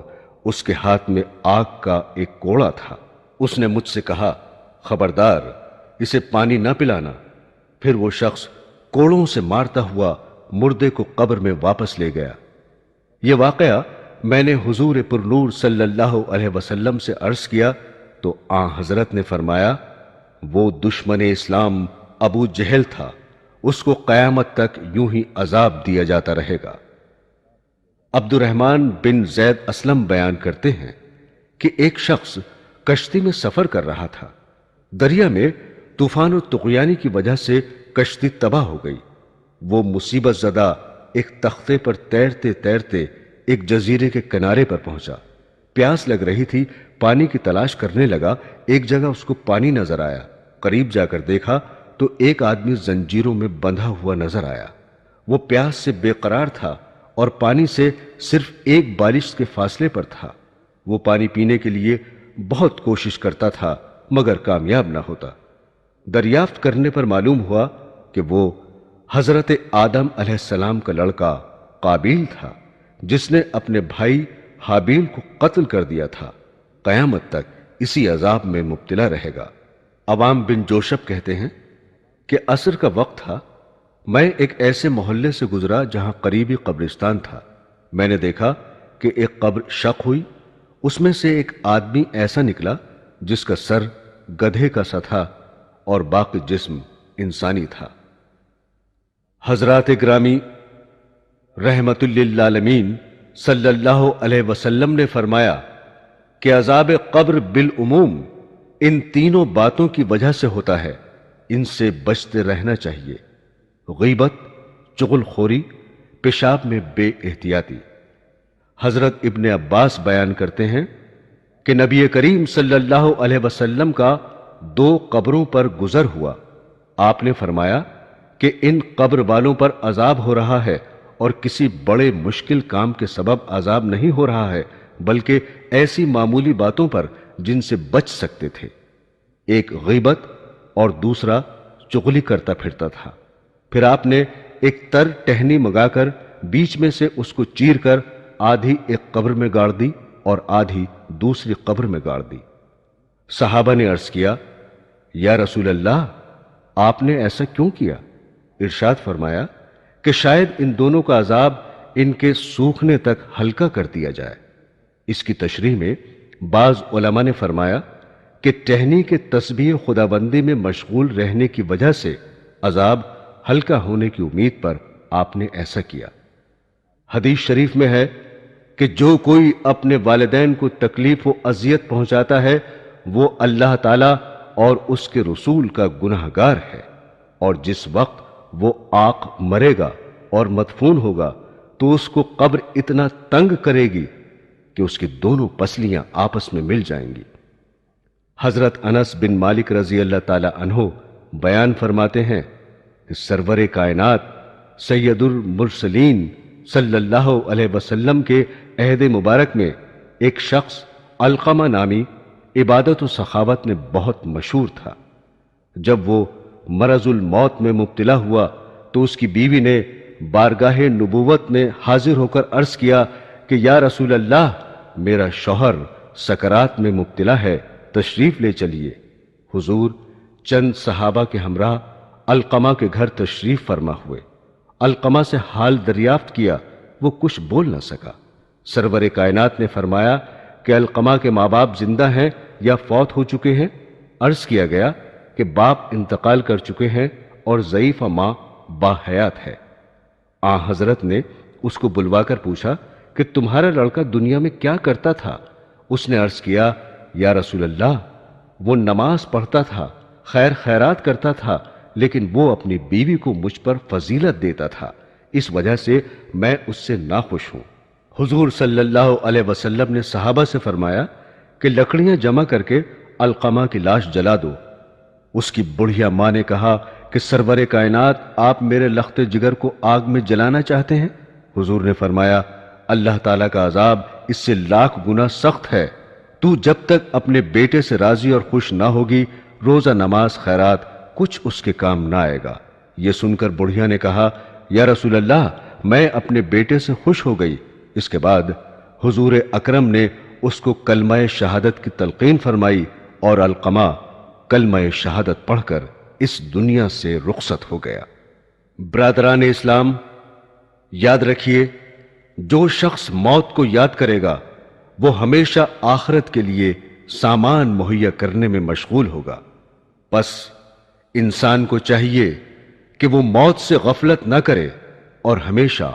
A: اس کے ہاتھ میں آگ کا ایک کوڑا تھا۔ اس نے مجھ سے کہا، خبردار، اسے پانی نہ پلانا۔ پھر وہ شخص کوڑوں سے مارتا ہوا مردے کو قبر میں واپس لے گیا۔ یہ واقعہ میں نے حضور پر نور صلی اللہ علیہ وسلم سے عرض کیا تو آن حضرت نے فرمایا، وہ دشمن اسلام ابو جہل تھا، اس کو قیامت تک یوں ہی عذاب دیا جاتا رہے گا۔ عبد الرحمن بن زید اسلم بیان کرتے ہیں کہ ایک شخص کشتی میں سفر کر رہا تھا۔ دریا میں طوفان و طغیانی کی وجہ سے کشتی تباہ ہو گئی۔ وہ مصیبت زدہ ایک تختے پر تیرتے تیرتے ایک جزیرے کے کنارے پر پہنچا۔ پیاس لگ رہی تھی، پانی کی تلاش کرنے لگا۔ ایک جگہ اس کو پانی نظر آیا۔ قریب جا کر دیکھا تو ایک آدمی زنجیروں میں بندھا ہوا نظر آیا۔ وہ پیاس سے بے قرار تھا اور پانی سے صرف ایک بالش کے فاصلے پر تھا۔ وہ پانی پینے کے لیے بہت کوشش کرتا تھا مگر کامیاب نہ ہوتا۔ دریافت کرنے پر معلوم ہوا کہ وہ حضرت آدم علیہ السلام کا لڑکا قابیل تھا، جس نے اپنے بھائی حابیل کو قتل کر دیا تھا۔ قیامت تک اسی عذاب میں مبتلا رہے گا۔ عوام بن جوشب کہتے ہیں کہ عصر کا وقت تھا، میں ایک ایسے محلے سے گزرا جہاں قریبی قبرستان تھا۔ میں نے دیکھا کہ ایک قبر شق ہوئی، اس میں سے ایک آدمی ایسا نکلا جس کا سر گدھے کا سا تھا اور باقی جسم انسانی تھا۔ حضرات گرامی، رحمت للعالمین صلی اللہ علیہ وسلم نے فرمایا کہ عذاب قبر بالعموم ان تینوں باتوں کی وجہ سے ہوتا ہے، ان سے بچتے رہنا چاہیے: غیبت، چغل خوری، پیشاب میں بے احتیاطی۔ حضرت ابن عباس بیان کرتے ہیں کہ نبی کریم صلی اللہ علیہ وسلم کا 2 قبروں پر گزر ہوا۔ آپ نے فرمایا کہ ان قبر والوں پر عذاب ہو رہا ہے، اور کسی بڑے مشکل کام کے سبب عذاب نہیں ہو رہا ہے، بلکہ ایسی معمولی باتوں پر جن سے بچ سکتے تھے۔ ایک غیبت اور دوسرا چغلی کرتا پھرتا تھا۔ پھر آپ نے ایک تر ٹہنی منگا کر بیچ میں سے اس کو چیر کر آدھی ایک قبر میں گاڑ دی اور آدھی دوسری قبر میں گاڑ دی۔ صحابہ نے عرض کیا: یا رسول اللہ، آپ نے ایسا کیوں کیا؟ ارشاد فرمایا کہ شاید ان دونوں کا عذاب ان کے سوکھنے تک ہلکا کر دیا جائے۔ اس کی تشریح میں بعض علماء نے فرمایا کہ ٹہنی کے تسبیح خداوندی میں مشغول رہنے کی وجہ سے عذاب ہلکا ہونے کی امید پر آپ نے ایسا کیا۔ حدیث شریف میں ہے کہ جو کوئی اپنے والدین کو تکلیف و اذیت پہنچاتا ہے وہ اللہ تعالی اور اس کے رسول کا گنہگار ہے، اور جس وقت وہ آق مرے گا اور مدفون ہوگا تو اس کو قبر اتنا تنگ کرے گی کہ اس کی دونوں پسلیاں آپس میں مل جائیں گی۔ حضرت انس بن مالک رضی اللہ تعالی عنہ بیان فرماتے ہیں کہ سرور کائنات سید المرسلین صلی اللہ علیہ وسلم کے عہد مبارک میں ایک شخص علقمہ نامی عبادت و سخاوت میں بہت مشہور تھا۔ جب وہ مرض الموت میں مبتلا ہوا تو اس کی بیوی نے بارگاہ نبوت میں حاضر ہو کر عرض کیا کہ یا رسول اللہ، میرا شوہر سکرات میں مبتلا ہے، تشریف لے چلیے۔ حضور چند صحابہ کے ہمراہ علقمہ کے گھر تشریف فرما ہوئے۔ علقمہ سے حال دریافت کیا، وہ کچھ بول نہ سکا۔ سرور کائنات نے فرمایا کہ علقمہ کے ماں باپ زندہ ہیں یا فوت ہو چکے ہیں؟ عرض کیا گیا کہ باپ انتقال کر چکے ہیں اور ضعیفہ ماں باحیات ہے۔ حضرت نے اس کو بلوا کر پوچھا کہ تمہارا لڑکا دنیا میں کیا کرتا تھا؟ اس نے عرض کیا: یا رسول اللہ، وہ نماز پڑھتا تھا، خیر خیرات کرتا تھا، لیکن وہ اپنی بیوی کو مجھ پر فضیلت دیتا تھا، اس وجہ سے میں اس سے ناخوش ہوں۔ حضور صلی اللہ علیہ وسلم نے صحابہ سے فرمایا کہ لکڑیاں جمع کر کے علقمہ کی لاش جلا دو۔ اس کی بڑھیا ماں نے کہا کہ سرور کائنات، آپ میرے لخت جگر کو آگ میں جلانا چاہتے ہیں؟ حضور نے فرمایا: اللہ تعالیٰ کا عذاب اس سے 1,00,000 گنا سخت ہے۔ تو جب تک اپنے بیٹے سے راضی اور خوش نہ ہوگی، روزہ نماز خیرات کچھ اس کے کام نہ آئے گا۔ یہ سن کر بڑھیا نے کہا: یا رسول اللہ، میں اپنے بیٹے سے خوش ہو گئی۔ اس کے بعد حضور اکرم نے اس کو کلمہ شہادت کی تلقین فرمائی اور علقمہ کلمہ شہادت پڑھ کر اس دنیا سے رخصت ہو گیا۔ برادران اسلام، یاد رکھیے، جو شخص موت کو یاد کرے گا وہ ہمیشہ آخرت کے لیے سامان مہیا کرنے میں مشغول ہوگا۔ پس انسان کو چاہیے کہ وہ موت سے غفلت نہ کرے اور ہمیشہ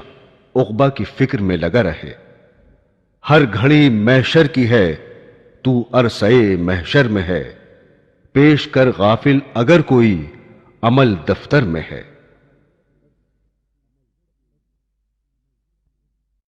A: عقبہ کی فکر میں لگا رہے۔ ہر گھڑی محشر کی ہے، تو عرصے محشر میں ہے، پیش کر غافل اگر کوئی عمل دفتر میں ہے۔